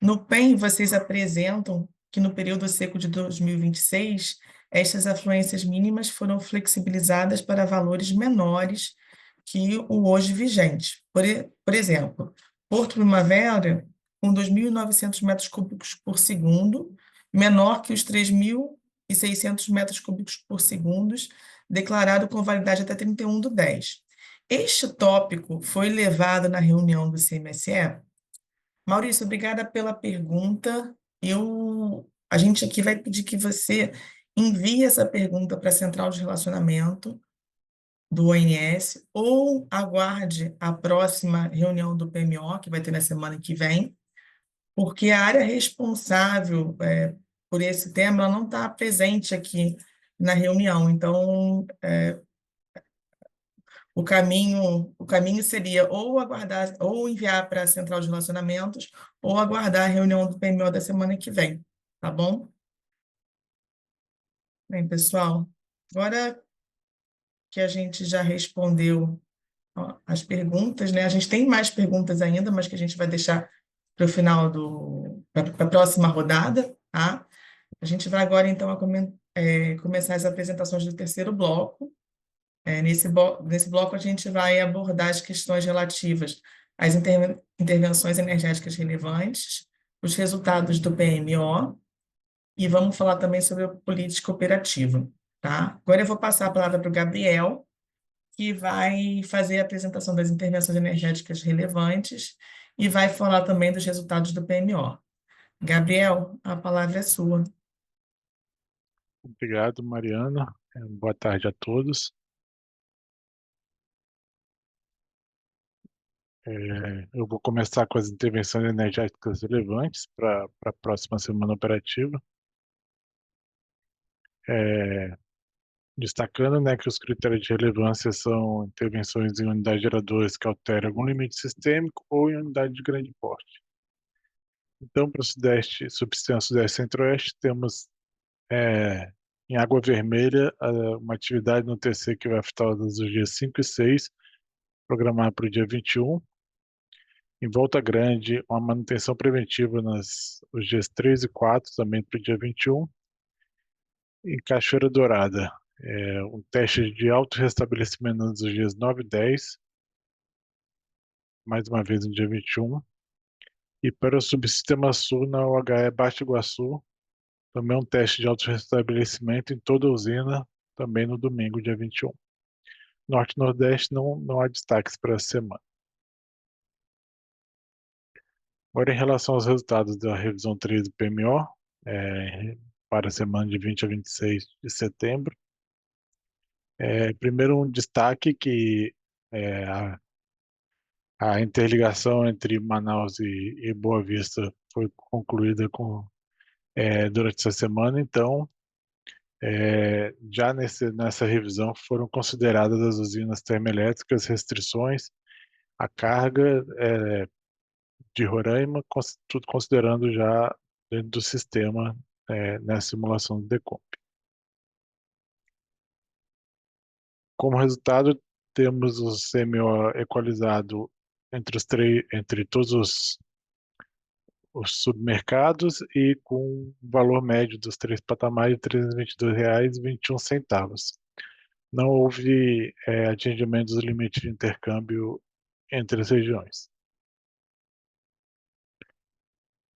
No PEN, vocês apresentam que no período seco de 2026, estas afluências mínimas foram flexibilizadas para valores menores que o hoje vigente. Por exemplo, Porto Primavera, com 2.900 metros cúbicos por segundo, menor que os 3.600 metros cúbicos por segundo, declarado com validade até 31/10. Este tópico foi levado na reunião do CMSE? Maurício, obrigada pela pergunta. A gente aqui vai pedir que você envie essa pergunta para a Central de Relacionamento do ONS ou aguarde a próxima reunião do PMO, que vai ter na semana que vem, porque a área responsável por esse tema ela não está presente aqui na reunião. Então, o caminho seria ou aguardar, ou enviar para a Central de Relacionamentos, ou aguardar a reunião do PMO da semana que vem, tá bom? Bem, pessoal, agora que a gente já respondeu as perguntas, né? A gente tem mais perguntas ainda, mas que a gente vai deixar para o final para a próxima rodada, tá? A gente vai agora, então, começar as apresentações do terceiro bloco. Nesse bloco, a gente vai abordar as questões relativas às intervenções energéticas relevantes, os resultados do PMO, e vamos falar também sobre a política operativa, tá? Agora eu vou passar a palavra para o Gabriel, que vai fazer a apresentação das intervenções energéticas relevantes e vai falar também dos resultados do PMO. Gabriel, a palavra é sua. Obrigado, Mariana. Boa tarde a todos. Eu vou começar com as intervenções energéticas relevantes para a próxima semana operativa. Destacando, né, que os critérios de relevância são intervenções em unidades geradoras que alteram algum limite sistêmico ou em unidade de grande porte. Então, para o Sudeste, subsistema Sudeste Centro-Oeste, temos em Água Vermelha uma atividade no TC que vai afetar os dias 5 e 6, programada para o dia 21. Em Volta Grande, uma manutenção preventiva os dias 3 e 4, também para o dia 21. Em Cachoeira Dourada, um teste de autorrestabelecimento nos dias 9 e 10, mais uma vez no dia 21. E para o Subsistema Sul, na UHE Baixo Iguaçu, também um teste de autorrestabelecimento em toda a usina, também no domingo, dia 21. Norte e Nordeste não há destaques para a semana. Agora, em relação aos resultados da revisão 3 do PMO, para a semana de 20 a 26 de setembro. Primeiro, um destaque que a interligação entre Manaus e Boa Vista foi concluída durante essa semana, então, já nessa revisão foram consideradas as usinas termoelétricas restrições à carga de Roraima, tudo considerando já dentro do sistema nessa simulação do DECOMP. Como resultado, temos o CMO equalizado entre todos os submercados e com um valor médio dos 3 patamares de R$ 322,21. Não houve atingimento dos limites de intercâmbio entre as regiões.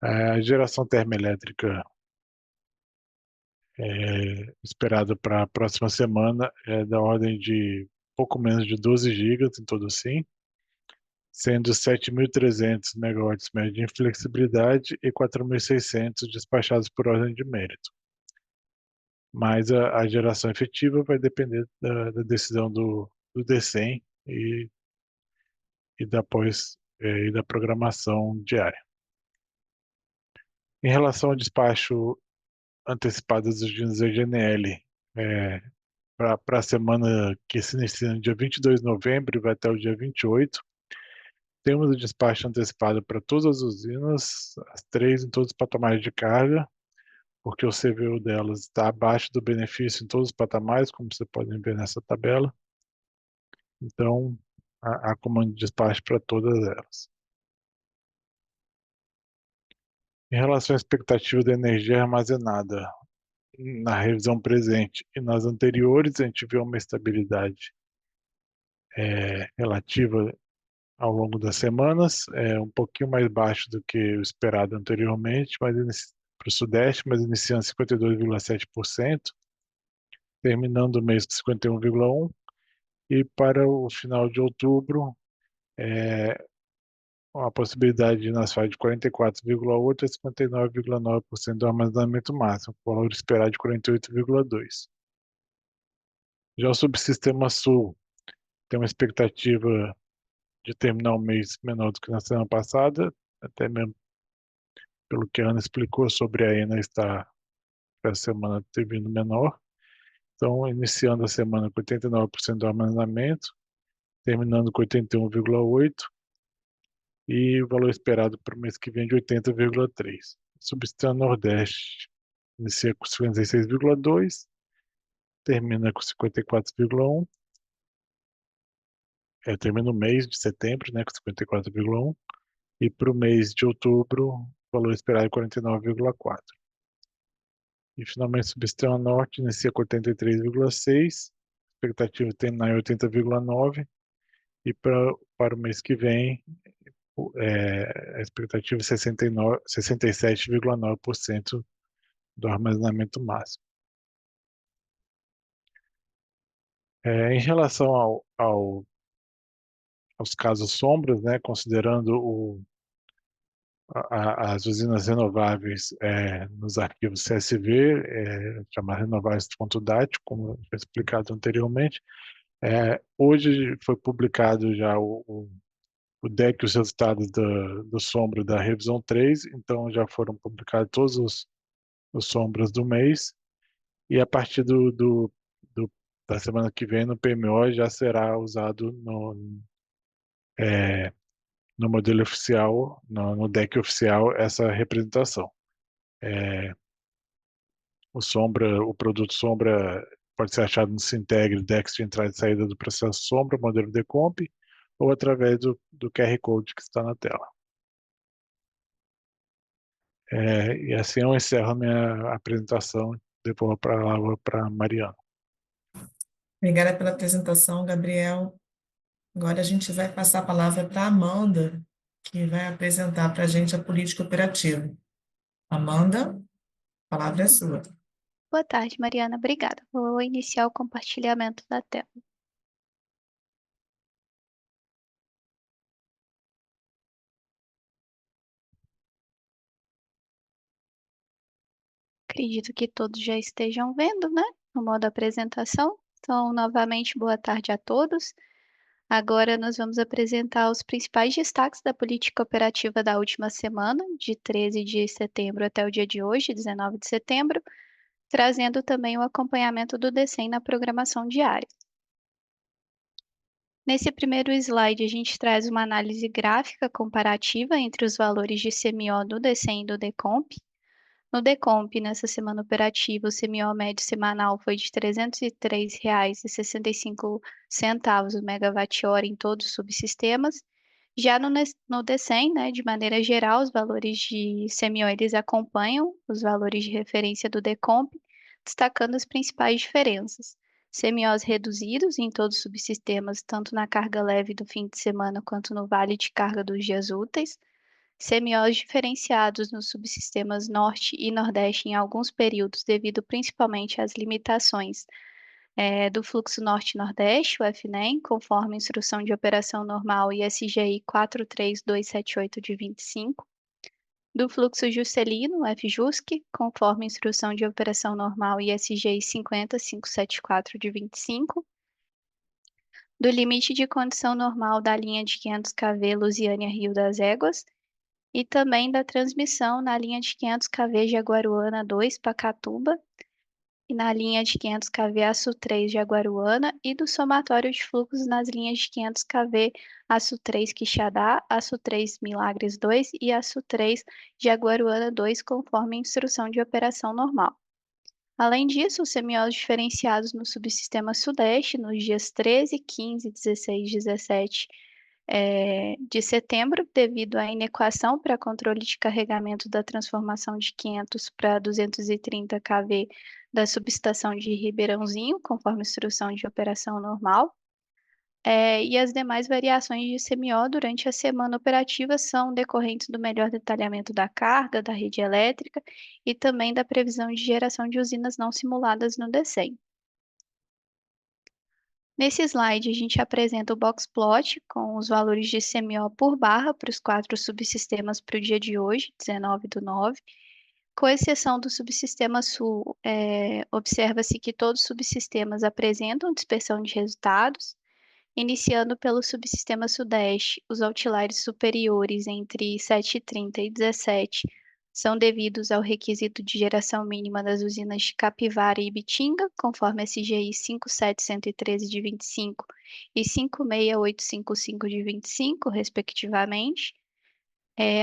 A geração termoelétrica esperada para a próxima semana é da ordem de pouco menos de 12 gigas em todo o SIM, sendo 7.300 megawatts média de inflexibilidade e 4.600 despachados por ordem de mérito. Mas a geração efetiva vai depender da decisão do DCEM e da programação diária. Em relação ao despacho antecipado dos usinas EGNL, para a semana que se inicia no dia 22 de novembro e vai até o dia 28, temos o despacho antecipado para todas as usinas, as 3 em todos os patamares de carga, porque o CVU delas está abaixo do benefício em todos os patamares, como vocês podem ver nessa tabela. Então, há comando de despacho para todas elas. Em relação à expectativa da energia armazenada na revisão presente e nas anteriores, a gente viu uma estabilidade relativa ao longo das semanas, um pouquinho mais baixo do que o esperado anteriormente, mas para o Sudeste, mas iniciando 52,7%, terminando o mês com 51,1%, e para o final de outubro, a possibilidade de nas faixas de 44,8% a 59,9% do armazenamento máximo, com o valor esperado de 48,2%. Já o subsistema Sul tem uma expectativa de terminar o mês menor do que na semana passada, até mesmo pelo que a Ana explicou sobre a ENA estar para a semana ter vindo menor. Então, iniciando a semana com 89% do armazenamento, terminando com 81,8%, e o valor esperado para o mês que vem de 80,3%. Subsistema Nordeste inicia com 56,2%, termina com 54,1%, termina o mês de setembro, né, com 54,1%, e para o mês de outubro, o valor esperado é 49,4%. E finalmente, o Subsistema Norte inicia com 83,6%, expectativa de terminar em 80,9%, e para o mês que vem, a expectativa é 67,9% do armazenamento máximo. Em relação aos casos sombras, né, considerando as usinas renováveis nos arquivos CSV, chamadas renováveis.dat, como foi explicado anteriormente, hoje foi publicado já o DEC, os resultados do sombra da revisão 3, então já foram publicados todos os sombras do mês, e a partir da semana que vem no PMO já será usado no modelo oficial, no DEC oficial, essa representação. O produto sombra pode ser achado no Sintegre, DEX de entrada e saída do processo sombra, modelo Decomp, ou através do QR Code que está na tela. E assim eu encerro a minha apresentação, devolvo a palavra para a Mariana. Obrigada pela apresentação, Gabriel. Agora a gente vai passar a palavra para a Amanda, que vai apresentar para a gente a política operativa. Amanda, a palavra é sua. Boa tarde, Mariana. Obrigada. Vou iniciar o compartilhamento da tela. Acredito que todos já estejam vendo, né? No modo apresentação. Então, novamente, boa tarde a todos. Agora nós vamos apresentar os principais destaques da política operativa da última semana, de 13 de setembro até o dia de hoje, 19 de setembro, trazendo também o acompanhamento do DCEM na programação diária. Nesse primeiro slide, a gente traz uma análise gráfica comparativa entre os valores de CMO do DCEM e do Decomp. No Decomp, nessa semana operativa, o CMO médio semanal foi de R$ 303,65 o megawatt-hora em todos os subsistemas, Já no DECEM, né, de maneira geral, os valores de CMO eles acompanham os valores de referência do DECOMP, destacando as principais diferenças. CMOs reduzidos em todos os subsistemas, tanto na carga leve do fim de semana quanto no vale de carga dos dias úteis. CMOs diferenciados nos subsistemas Norte e Nordeste em alguns períodos, devido principalmente às limitações do fluxo Norte-Nordeste, o FNEM, conforme Instrução de Operação Normal ISGI 43278 de 25, do fluxo Juscelino, FJUSC, conforme Instrução de Operação Normal ISGI 50574 de 25, do limite de condição normal da linha de 500 kV Lusiânia-Rio das Éguas, e também da transmissão na linha de 500 kV Jaguaruana 2 Pacatuba, e na linha de 500 kV Açu 3 Jaguaruana, e do somatório de fluxos nas linhas de 500 kV Açu 3 Quixadá, Açu 3 Milagres 2 e Açu 3 Jaguaruana 2, conforme a instrução de operação normal. Além disso, os CMOs diferenciados no subsistema Sudeste, nos dias 13, 15, 16, 17 de setembro, devido à inequação para controle de carregamento da transformação de 500 para 230 kV da subestação de Ribeirãozinho, conforme instrução de operação normal. E as demais variações de CMO durante a semana operativa são decorrentes do melhor detalhamento da carga, da rede elétrica e também da previsão de geração de usinas não simuladas no DECEM. Nesse slide, a gente apresenta o box plot com os valores de CMO por barra para os 4 subsistemas para o dia de hoje, 19/9. Com exceção do subsistema Sul, observa-se que todos os subsistemas apresentam dispersão de resultados. Iniciando pelo subsistema Sudeste, os outliers superiores entre 7h30 e 17 são devidos ao requisito de geração mínima das usinas de Capivara e Ibitinga, conforme SGI 57113 de 25 e 56855 de 25, respectivamente.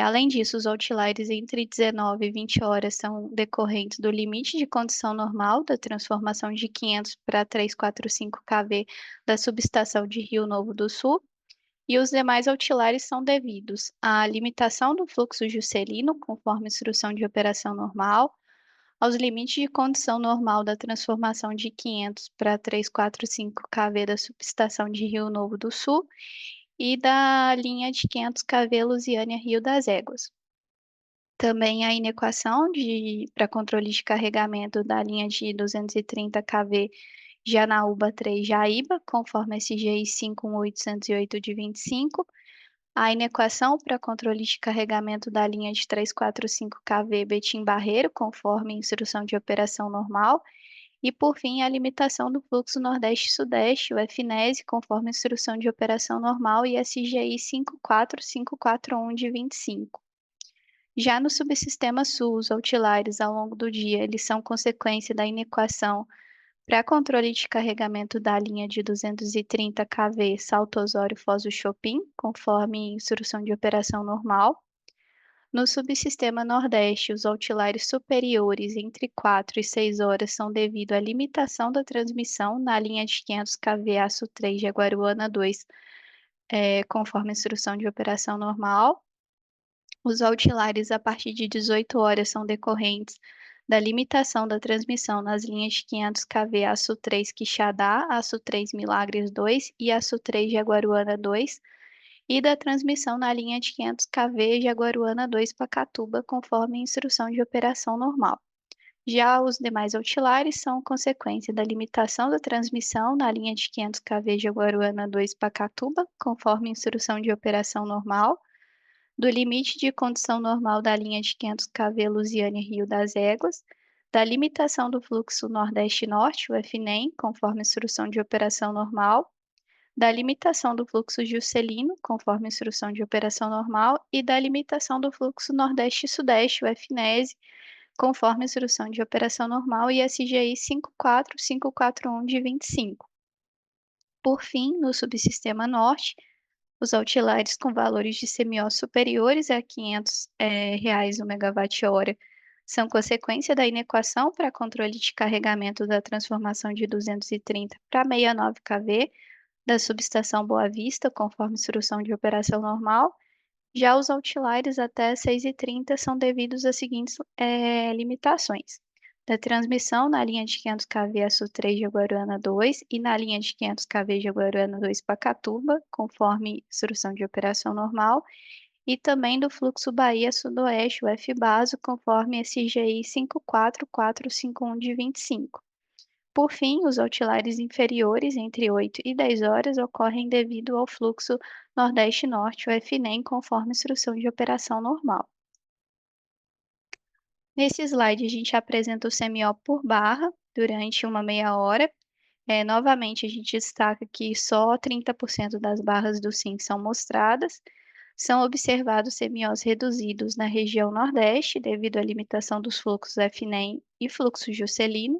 Além disso, os outliers entre 19 e 20 horas são decorrentes do limite de condição normal da transformação de 500 para 345 kV da subestação de Rio Novo do Sul, e os demais outliers são devidos à limitação do fluxo Juscelino, conforme instrução de operação normal, aos limites de condição normal da transformação de 500 para 345 kV da subestação de Rio Novo do Sul, e da linha de 500 kV Lusiânia-Rio das Éguas. Também a inequação para controle de carregamento da linha de 230 kV Janaúba 3 Jaíba, conforme SGI 51808 de 25. A inequação para controle de carregamento da linha de 345 kV Betim Barreiro, conforme instrução de operação normal. E, por fim, a limitação do fluxo Nordeste-Sudeste, o FNES, conforme instrução de operação normal e SGI 54541 de 25. Já no subsistema Sul, os outliers ao longo do dia, eles são consequência da inequação para controle de carregamento da linha de 230 kV Salto Osório Foz do Chopin, conforme instrução de operação normal. No subsistema Nordeste, os outliers superiores entre 4 e 6 horas são devido à limitação da transmissão na linha de 500 kV Açu 3 Jaguaruana 2, conforme instrução de operação normal. Os outliers a partir de 18 horas são decorrentes da limitação da transmissão nas linhas de 500 kV Açu 3 Quixadá, Açu 3 Milagres 2 e Açu 3 Jaguaruana 2, e da transmissão na linha de 500 kV Jaguaruana 2 Pacatuba, conforme a instrução de operação normal. Já os demais outliers são consequência da limitação da transmissão na linha de 500 kV Jaguaruana 2 Pacatuba, conforme a instrução de operação normal, do limite de condição normal da linha de 500 kV Lusiânia-Rio das Éguas, da limitação do fluxo Nordeste-Norte, o FNEM, conforme a instrução de operação normal, da limitação do fluxo Juscelino, conforme a instrução de operação normal, e da limitação do fluxo Nordeste-Sudeste, o FNES, conforme a instrução de operação normal e SGI 54541 de 25. Por fim, no subsistema Norte, os outliers com valores de CMO superiores a R$ 500 reais o megawatt-hora são consequência da inequação para controle de carregamento da transformação de 230 para 69 kV da subestação Boa Vista, conforme instrução de operação normal. Já os outliers até 6h30 são devidos às seguintes limitações: da transmissão na linha de 500 kV a Sul 3 Jaguaruana 2 e na linha de 500 kV Jaguaruana 2 Pacatuba, conforme instrução de operação normal, e também do fluxo Bahia Sudoeste, o F-Baso, conforme SGI 54451 de 25. Por fim, os outliers inferiores, entre 8 e 10 horas, ocorrem devido ao fluxo Nordeste-Norte, o FNEM, conforme instrução de operação normal. Nesse slide, a gente apresenta o CMO por barra durante uma meia hora. Novamente, a gente destaca que só 30% das barras do SIM são mostradas. São observados CMOs reduzidos na região Nordeste, devido à limitação dos fluxos FNEM e fluxo Juscelino.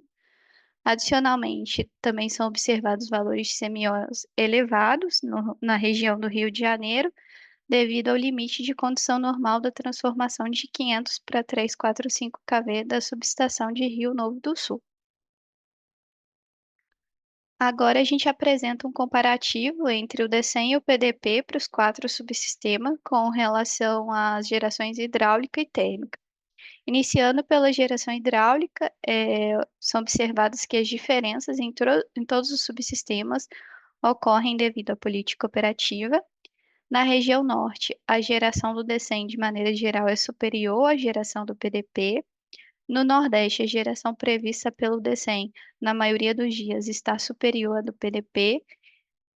Adicionalmente, também são observados valores de CMOs elevados na região do Rio de Janeiro, devido ao limite de condição normal da transformação de 500 para 345 kV da subestação de Rio Novo do Sul. Agora a gente apresenta um comparativo entre o DECEM e o PDP para os 4 subsistemas com relação às gerações hidráulica e térmica. Iniciando pela geração hidráulica, são observadas que as diferenças em todos os subsistemas ocorrem devido à política operativa. Na região norte, a geração do DECEM, de maneira geral, é superior à geração do PDP. No Nordeste, a geração prevista pelo DECEM, na maioria dos dias, está superior à do PDP.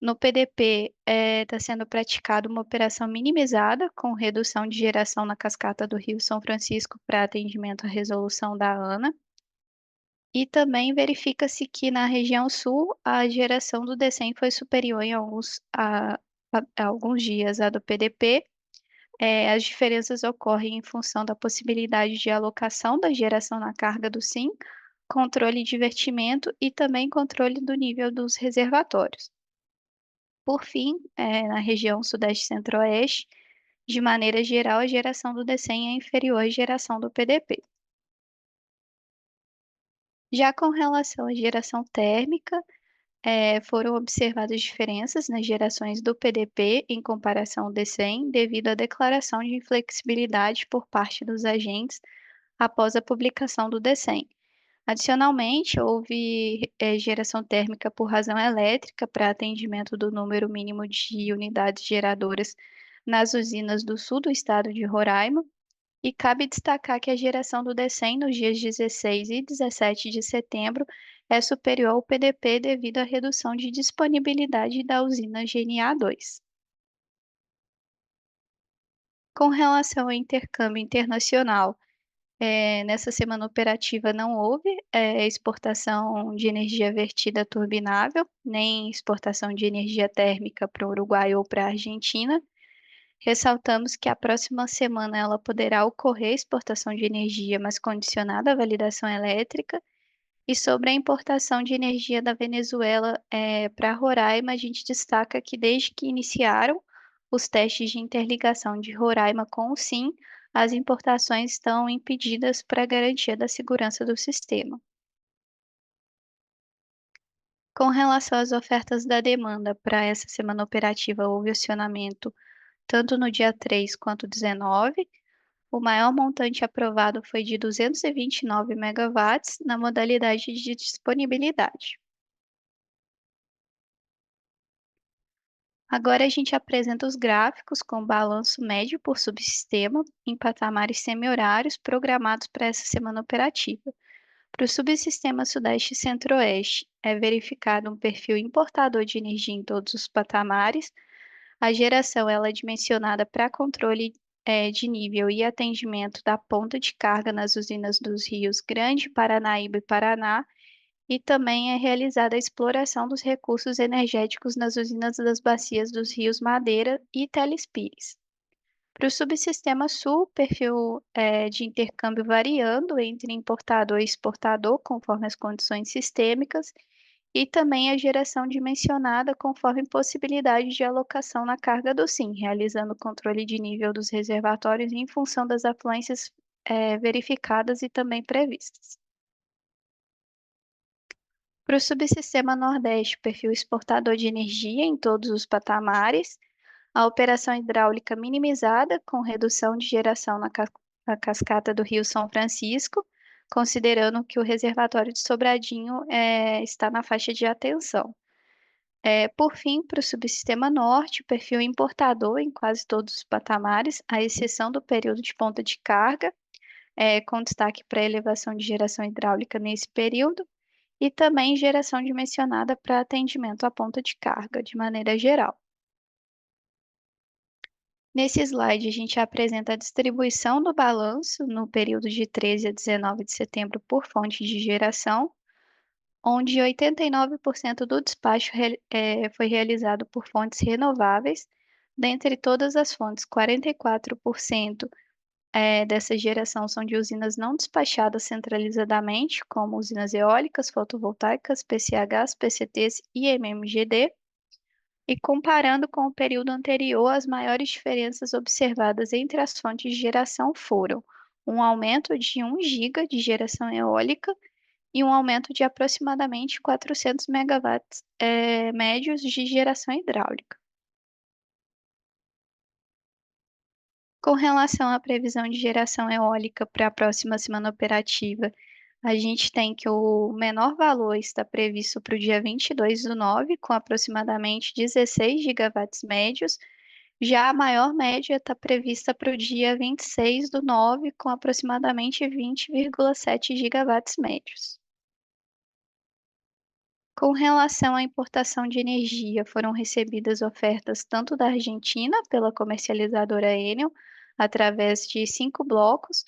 No PDP, está sendo praticada uma operação minimizada, com redução de geração na cascata do Rio São Francisco para atendimento à resolução da ANA. E também verifica-se que na região sul, a geração do DECEM foi superior em alguns dias à do PDP. As diferenças ocorrem em função da possibilidade de alocação da geração na carga do SIM, controle de divertimento e também controle do nível dos reservatórios. Por fim, na região Sudeste e Centro-Oeste, de maneira geral, a geração do DECEM é inferior à geração do PDP. Já com relação à geração térmica, foram observadas diferenças nas gerações do PDP em comparação ao DECEM, devido à declaração de inflexibilidade por parte dos agentes após a publicação do DECEM. Adicionalmente, houve geração térmica por razão elétrica para atendimento do número mínimo de unidades geradoras nas usinas do sul do estado de Roraima, e cabe destacar que a geração do DECEM nos dias 16 e 17 de setembro é superior ao PDP devido à redução de disponibilidade da usina GNA 2. Com relação ao intercâmbio internacional, nessa semana operativa não houve exportação de energia vertida turbinável, nem exportação de energia térmica para o Uruguai ou para a Argentina. Ressaltamos que a próxima semana ela poderá ocorrer exportação de energia, mas condicionada à validação elétrica. E sobre a importação de energia da Venezuela para Roraima, a gente destaca que desde que iniciaram os testes de interligação de Roraima com o SIM, as importações estão impedidas para garantia da segurança do sistema. Com relação às ofertas da demanda, para essa semana operativa houve acionamento tanto no dia 3 quanto 19. O maior montante aprovado foi de 229 megawatts na modalidade de disponibilidade. Agora a gente apresenta os gráficos com balanço médio por subsistema em patamares semi-horários programados para essa semana operativa. Para o subsistema Sudeste e Centro-Oeste, é verificado um perfil importador de energia em todos os patamares. A geração ela é dimensionada para controle de nível e atendimento da ponta de carga nas usinas dos rios Grande, Paranaíba e Paraná, e também é realizada a exploração dos recursos energéticos nas usinas das bacias dos rios Madeira e Teles Pires. Para o subsistema Sul, perfil de intercâmbio variando entre importador e exportador, conforme as condições sistêmicas, e também a geração dimensionada conforme possibilidade de alocação na carga do SIM, realizando o controle de nível dos reservatórios em função das afluências verificadas e também previstas. Para o subsistema Nordeste, perfil exportador de energia em todos os patamares, a operação hidráulica minimizada, com redução de geração na cascata do Rio São Francisco, considerando que o reservatório de Sobradinho está na faixa de atenção. Por fim, para o subsistema Norte, perfil importador em quase todos os patamares, à exceção do período de ponta de carga, com destaque para a elevação de geração hidráulica nesse período, e também geração dimensionada para atendimento à ponta de carga, de maneira geral. Nesse slide, a gente apresenta a distribuição do balanço no período de 13 a 19 de setembro por fonte de geração, onde 89% do despacho foi realizado por fontes renováveis. Dentre todas as fontes, 44% dessa geração são de usinas não despachadas centralizadamente, como usinas eólicas, fotovoltaicas, PCHs, PCTs e MMGD. E comparando com o período anterior, as maiores diferenças observadas entre as fontes de geração foram um aumento de 1 giga de geração eólica e um aumento de aproximadamente 400 megawatts médios de geração hidráulica. Com relação à previsão de geração eólica para a próxima semana operativa, a gente tem que o menor valor está previsto para o dia 22/9, com aproximadamente 16 gigawatts médios. Já a maior média está prevista para o dia 26/9, com aproximadamente 20,7 gigawatts médios. Com relação à importação de energia, foram recebidas ofertas tanto da Argentina, pela comercializadora Enel, através de 5 blocos.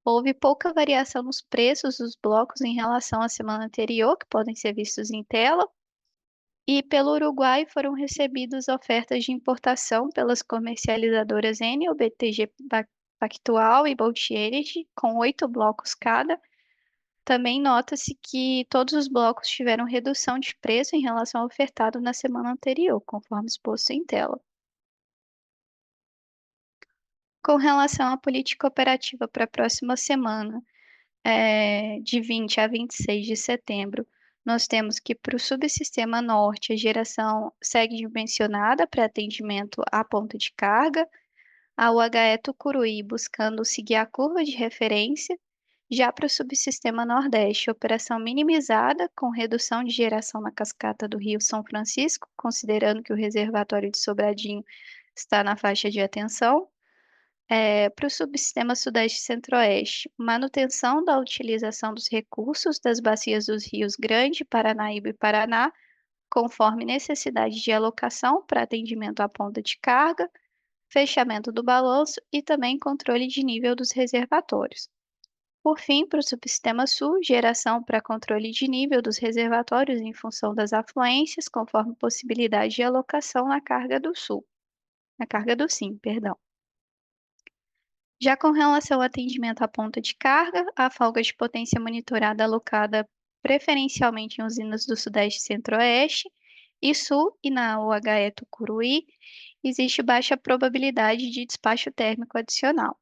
Houve pouca variação nos preços dos blocos em relação à semana anterior, que podem ser vistos em tela. E pelo Uruguai foram recebidas ofertas de importação pelas comercializadoras Enel, BTG Pactual e Bolt Energy, com 8 blocos cada. Também nota-se que todos os blocos tiveram redução de preço em relação ao ofertado na semana anterior, conforme exposto em tela. Com relação à política operativa para a próxima semana, de 20 a 26 de setembro, nós temos que para o subsistema Norte, a geração segue dimensionada para atendimento à ponta de carga, a UHE Tucuruí buscando seguir a curva de referência. Já para o subsistema Nordeste, operação minimizada, com redução de geração na cascata do Rio São Francisco, considerando que o reservatório de Sobradinho está na faixa de atenção. Para o subsistema Sudeste e Centro-Oeste, manutenção da utilização dos recursos das bacias dos rios Grande, Paranaíba e Paraná, conforme necessidade de alocação para atendimento à ponta de carga, fechamento do balanço e também controle de nível dos reservatórios. Por fim, para o subsistema Sul, geração para controle de nível dos reservatórios em função das afluências, conforme possibilidade de alocação na carga do Sul. Na carga do Sim, perdão. Já com relação ao atendimento à ponta de carga, a folga de potência monitorada alocada preferencialmente em usinas do Sudeste e Centro-Oeste e Sul e na UHE Tucuruí, existe baixa probabilidade de despacho térmico adicional.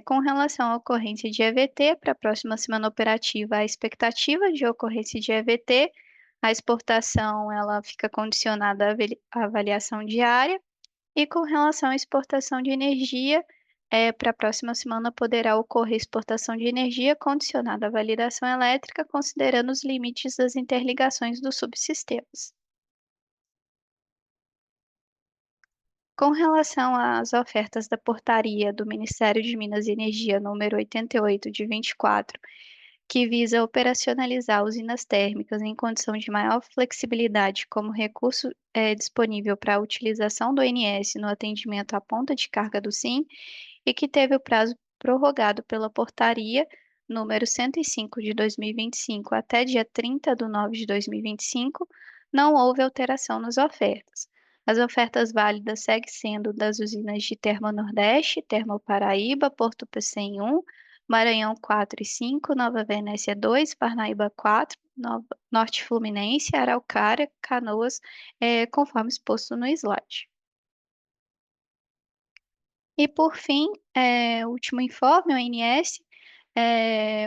Com relação à ocorrência de EVT, para a próxima semana operativa, a expectativa de ocorrência de EVT, a exportação ela fica condicionada à avaliação diária, e com relação à exportação de energia, para a próxima semana poderá ocorrer exportação de energia condicionada à validação elétrica, considerando os limites das interligações dos subsistemas. Com relação às ofertas da portaria do Ministério de Minas e Energia número 88 de 24, que visa operacionalizar usinas térmicas em condição de maior flexibilidade como recurso disponível para a utilização do ONS no atendimento à ponta de carga do SIM, e que teve o prazo prorrogado pela portaria número 105 de 2025 até dia 30/9 de 2025, não houve alteração nas ofertas. As ofertas válidas seguem sendo das usinas de Termonordeste, Termoparaíba, Porto Pecém 1, Maranhão 4 e 5, Nova Venécia 2, Parnaíba 4, Norte Fluminense, Araucária, Canoas, conforme exposto no slide. E por fim, o último informe, o ONS,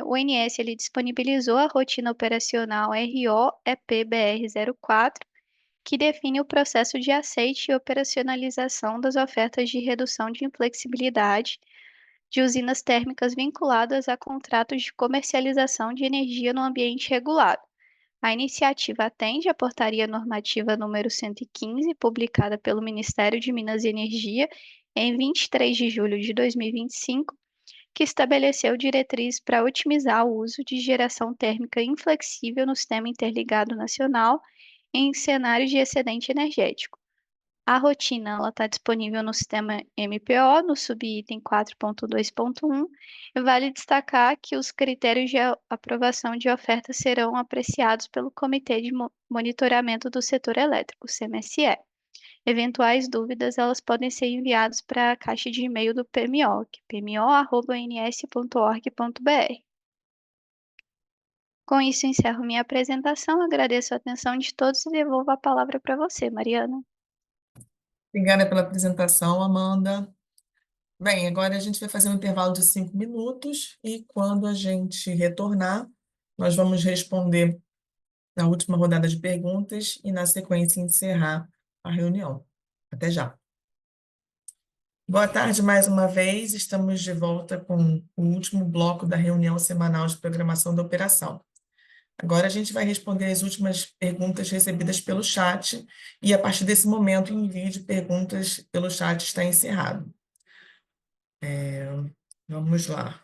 O ONS ele disponibilizou a rotina operacional RO-EP-BR-04, que define o processo de aceite e operacionalização das ofertas de redução de inflexibilidade de usinas térmicas vinculadas a contratos de comercialização de energia no ambiente regulado. A iniciativa atende à Portaria Normativa número 115, publicada pelo Ministério de Minas e Energia em 23 de julho de 2025, que estabeleceu diretrizes para otimizar o uso de geração térmica inflexível no Sistema Interligado Nacional em cenários de excedente energético. A rotina está disponível no sistema MPO, no subitem 4.2.1, e vale destacar que os critérios de aprovação de ofertas serão apreciados pelo Comitê de Monitoramento do Setor Elétrico, CMSE. Eventuais dúvidas, elas podem ser enviadas para a caixa de e-mail do PMO, que é pmo@ons.org.br. Com isso, encerro minha apresentação, agradeço a atenção de todos e devolvo a palavra para você, Mariana. Obrigada pela apresentação, Amanda. Bem, agora a gente vai fazer um intervalo de 5 minutos e quando a gente retornar, nós vamos responder na última rodada de perguntas e, na sequência, encerrar a reunião. Até já. Boa tarde mais uma vez. Estamos de volta com o último bloco da reunião semanal de programação da operação. Agora a gente vai responder as últimas perguntas recebidas pelo chat e, a partir desse momento, o envio de perguntas pelo chat está encerrado. Vamos lá.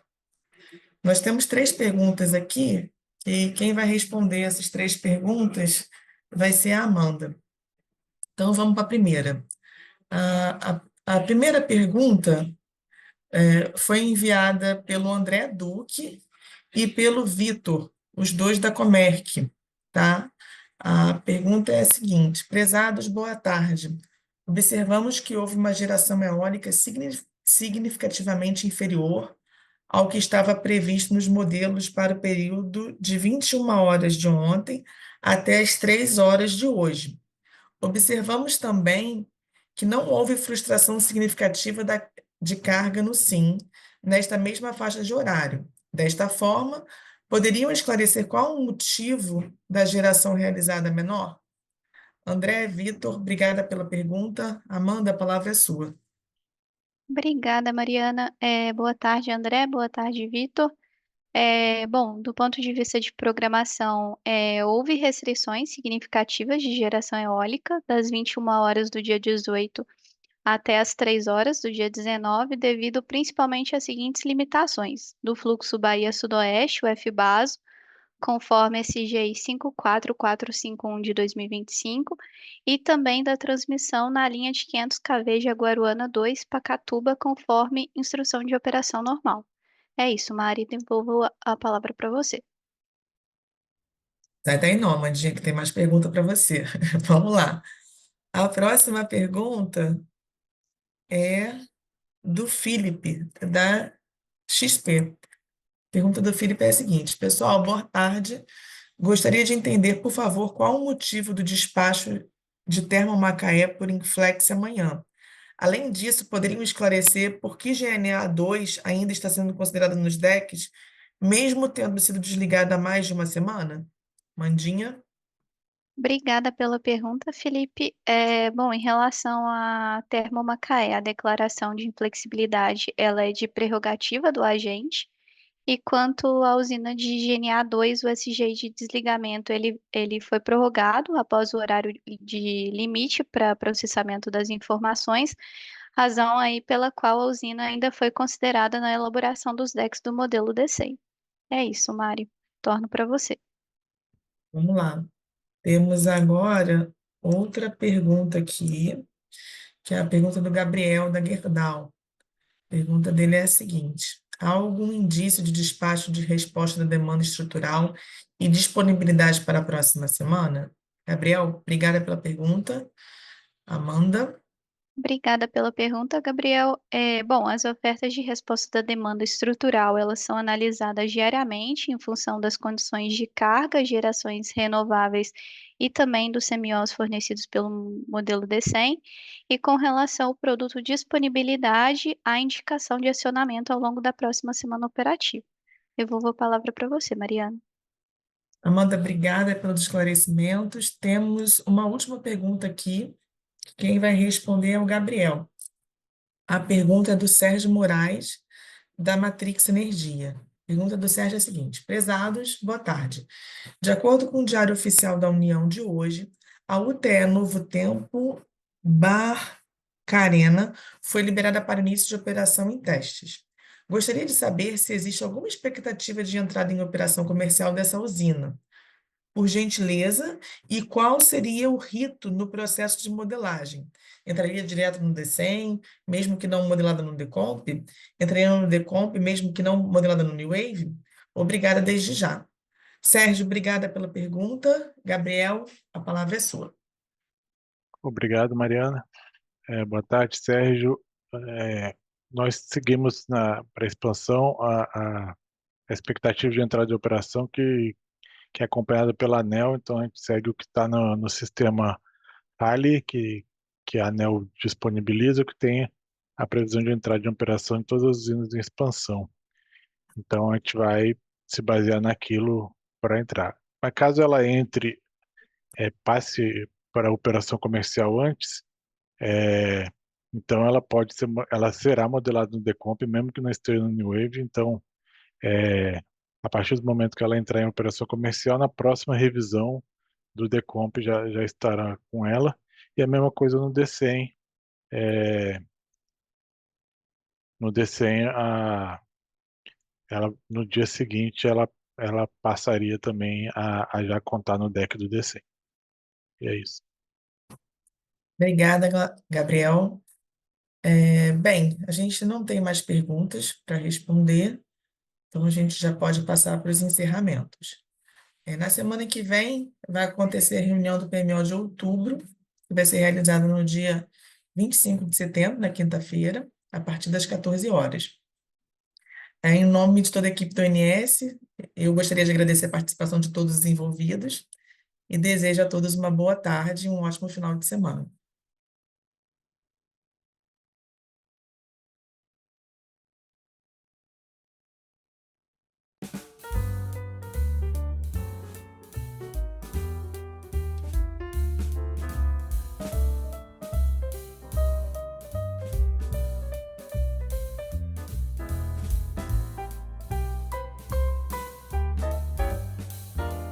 Nós temos 3 perguntas aqui, e quem vai responder essas 3 perguntas vai ser a Amanda. Então, vamos para a primeira. A primeira pergunta foi enviada pelo André Duque e pelo Vitor, os dois da Comerc, tá? A pergunta é a seguinte: prezados, boa tarde. Observamos que houve uma geração eólica significativamente inferior ao que estava previsto nos modelos para o período de 21 horas de ontem até as 3 horas de hoje. Observamos também que não houve frustração significativa de carga no SIM, nesta mesma faixa de horário. Desta forma, poderiam esclarecer qual o motivo da geração realizada menor? André, Vitor, obrigada pela pergunta. Amanda, a palavra é sua. Obrigada, Mariana. Boa tarde, André. Boa tarde, Vitor. Bom, do ponto de vista de programação, houve restrições significativas de geração eólica das 21 horas do dia 18 até as 3 horas do dia 19, devido principalmente às seguintes limitações: do fluxo Bahia-Sudoeste, o FBASO, conforme SGI 54451 de 2025, e também da transmissão na linha de 500 kV Jaguaruana 2, Pacatuba, conforme instrução de operação normal. É isso, Mari, devolvo a palavra para você. Sai daí, Nômade, que tem mais pergunta para você. Vamos lá. A próxima pergunta é do Felipe, da XP. A pergunta do Felipe é a seguinte: pessoal, boa tarde. Gostaria de entender, por favor, qual o motivo do despacho de Termomacaé por Inflex amanhã. Além disso, poderiam esclarecer por que GNA2 ainda está sendo considerada nos decks, mesmo tendo sido desligada há mais de uma semana? Mandinha? Obrigada pela pergunta, Felipe. Bom, em relação à Termomacaé, a declaração de inflexibilidade, ela é de prerrogativa do agente, e quanto à usina de GNA2, o SGI de desligamento, ele foi prorrogado após o horário de limite para processamento das informações, razão aí pela qual a usina ainda foi considerada na elaboração dos decks do modelo D100. É isso, Mari. Torno para você. Vamos lá. Temos agora outra pergunta aqui, que é a pergunta do Gabriel, da Gerdau. A pergunta dele é a seguinte: há algum indício de despacho de resposta da demanda estrutural e disponibilidade para a próxima semana? Gabriel, obrigada pela pergunta. Amanda? Obrigada pela pergunta, Gabriel. Bom, as ofertas de resposta da demanda estrutural, elas são analisadas diariamente em função das condições de carga, gerações renováveis e também dos semiós fornecidos pelo modelo D100, e com relação ao produto disponibilidade, a indicação de acionamento ao longo da próxima semana operativa. Devolvo a palavra para você, Mariana. Amanda, obrigada pelos esclarecimentos. Temos uma última pergunta aqui. Quem vai responder é o Gabriel. A pergunta é do Sérgio Moraes, da Matrix Energia. A pergunta do Sérgio é a seguinte: prezados, boa tarde. De acordo com o Diário Oficial da União de hoje, a UTE Novo Tempo Barcarena foi liberada para início de operação em testes. Gostaria de saber se existe alguma expectativa de entrada em operação comercial dessa usina. Por gentileza, e qual seria o rito no processo de modelagem? Entraria direto no DCEM, mesmo que não modelada no Decomp? Entraria no Decomp, mesmo que não modelada no New Wave? Obrigada desde já. Sérgio, obrigada pela pergunta. Gabriel, a palavra é sua. Obrigado, Mariana. Boa tarde, Sérgio. Nós seguimos para a expansão a expectativa de entrada de operação que é acompanhada pela ANEEL, então a gente segue o que está no sistema HALI, que a ANEEL disponibiliza, que tem a previsão de entrada de operação em todas as usinas em expansão. Então a gente vai se basear naquilo para entrar. Mas caso ela entre, passe para a operação comercial antes, então ela será modelada no Decomp, mesmo que não esteja no New Wave. Então, a partir do momento que ela entrar em operação comercial, na próxima revisão do Decomp já estará com ela. E a mesma coisa no DCEM. No DCEM, no dia seguinte, ela passaria também a já contar no deck do DCEM. E é isso. Obrigada, Gabriel. Bem, a gente não tem mais perguntas para responder, então a gente já pode passar para os encerramentos. Na semana que vem, vai acontecer a reunião do PMO de outubro, que vai ser realizada no dia 25 de setembro, na quinta-feira, a partir das 14 horas. Em nome de toda a equipe do ONS, eu gostaria de agradecer a participação de todos os envolvidos e desejo a todos uma boa tarde e um ótimo final de semana.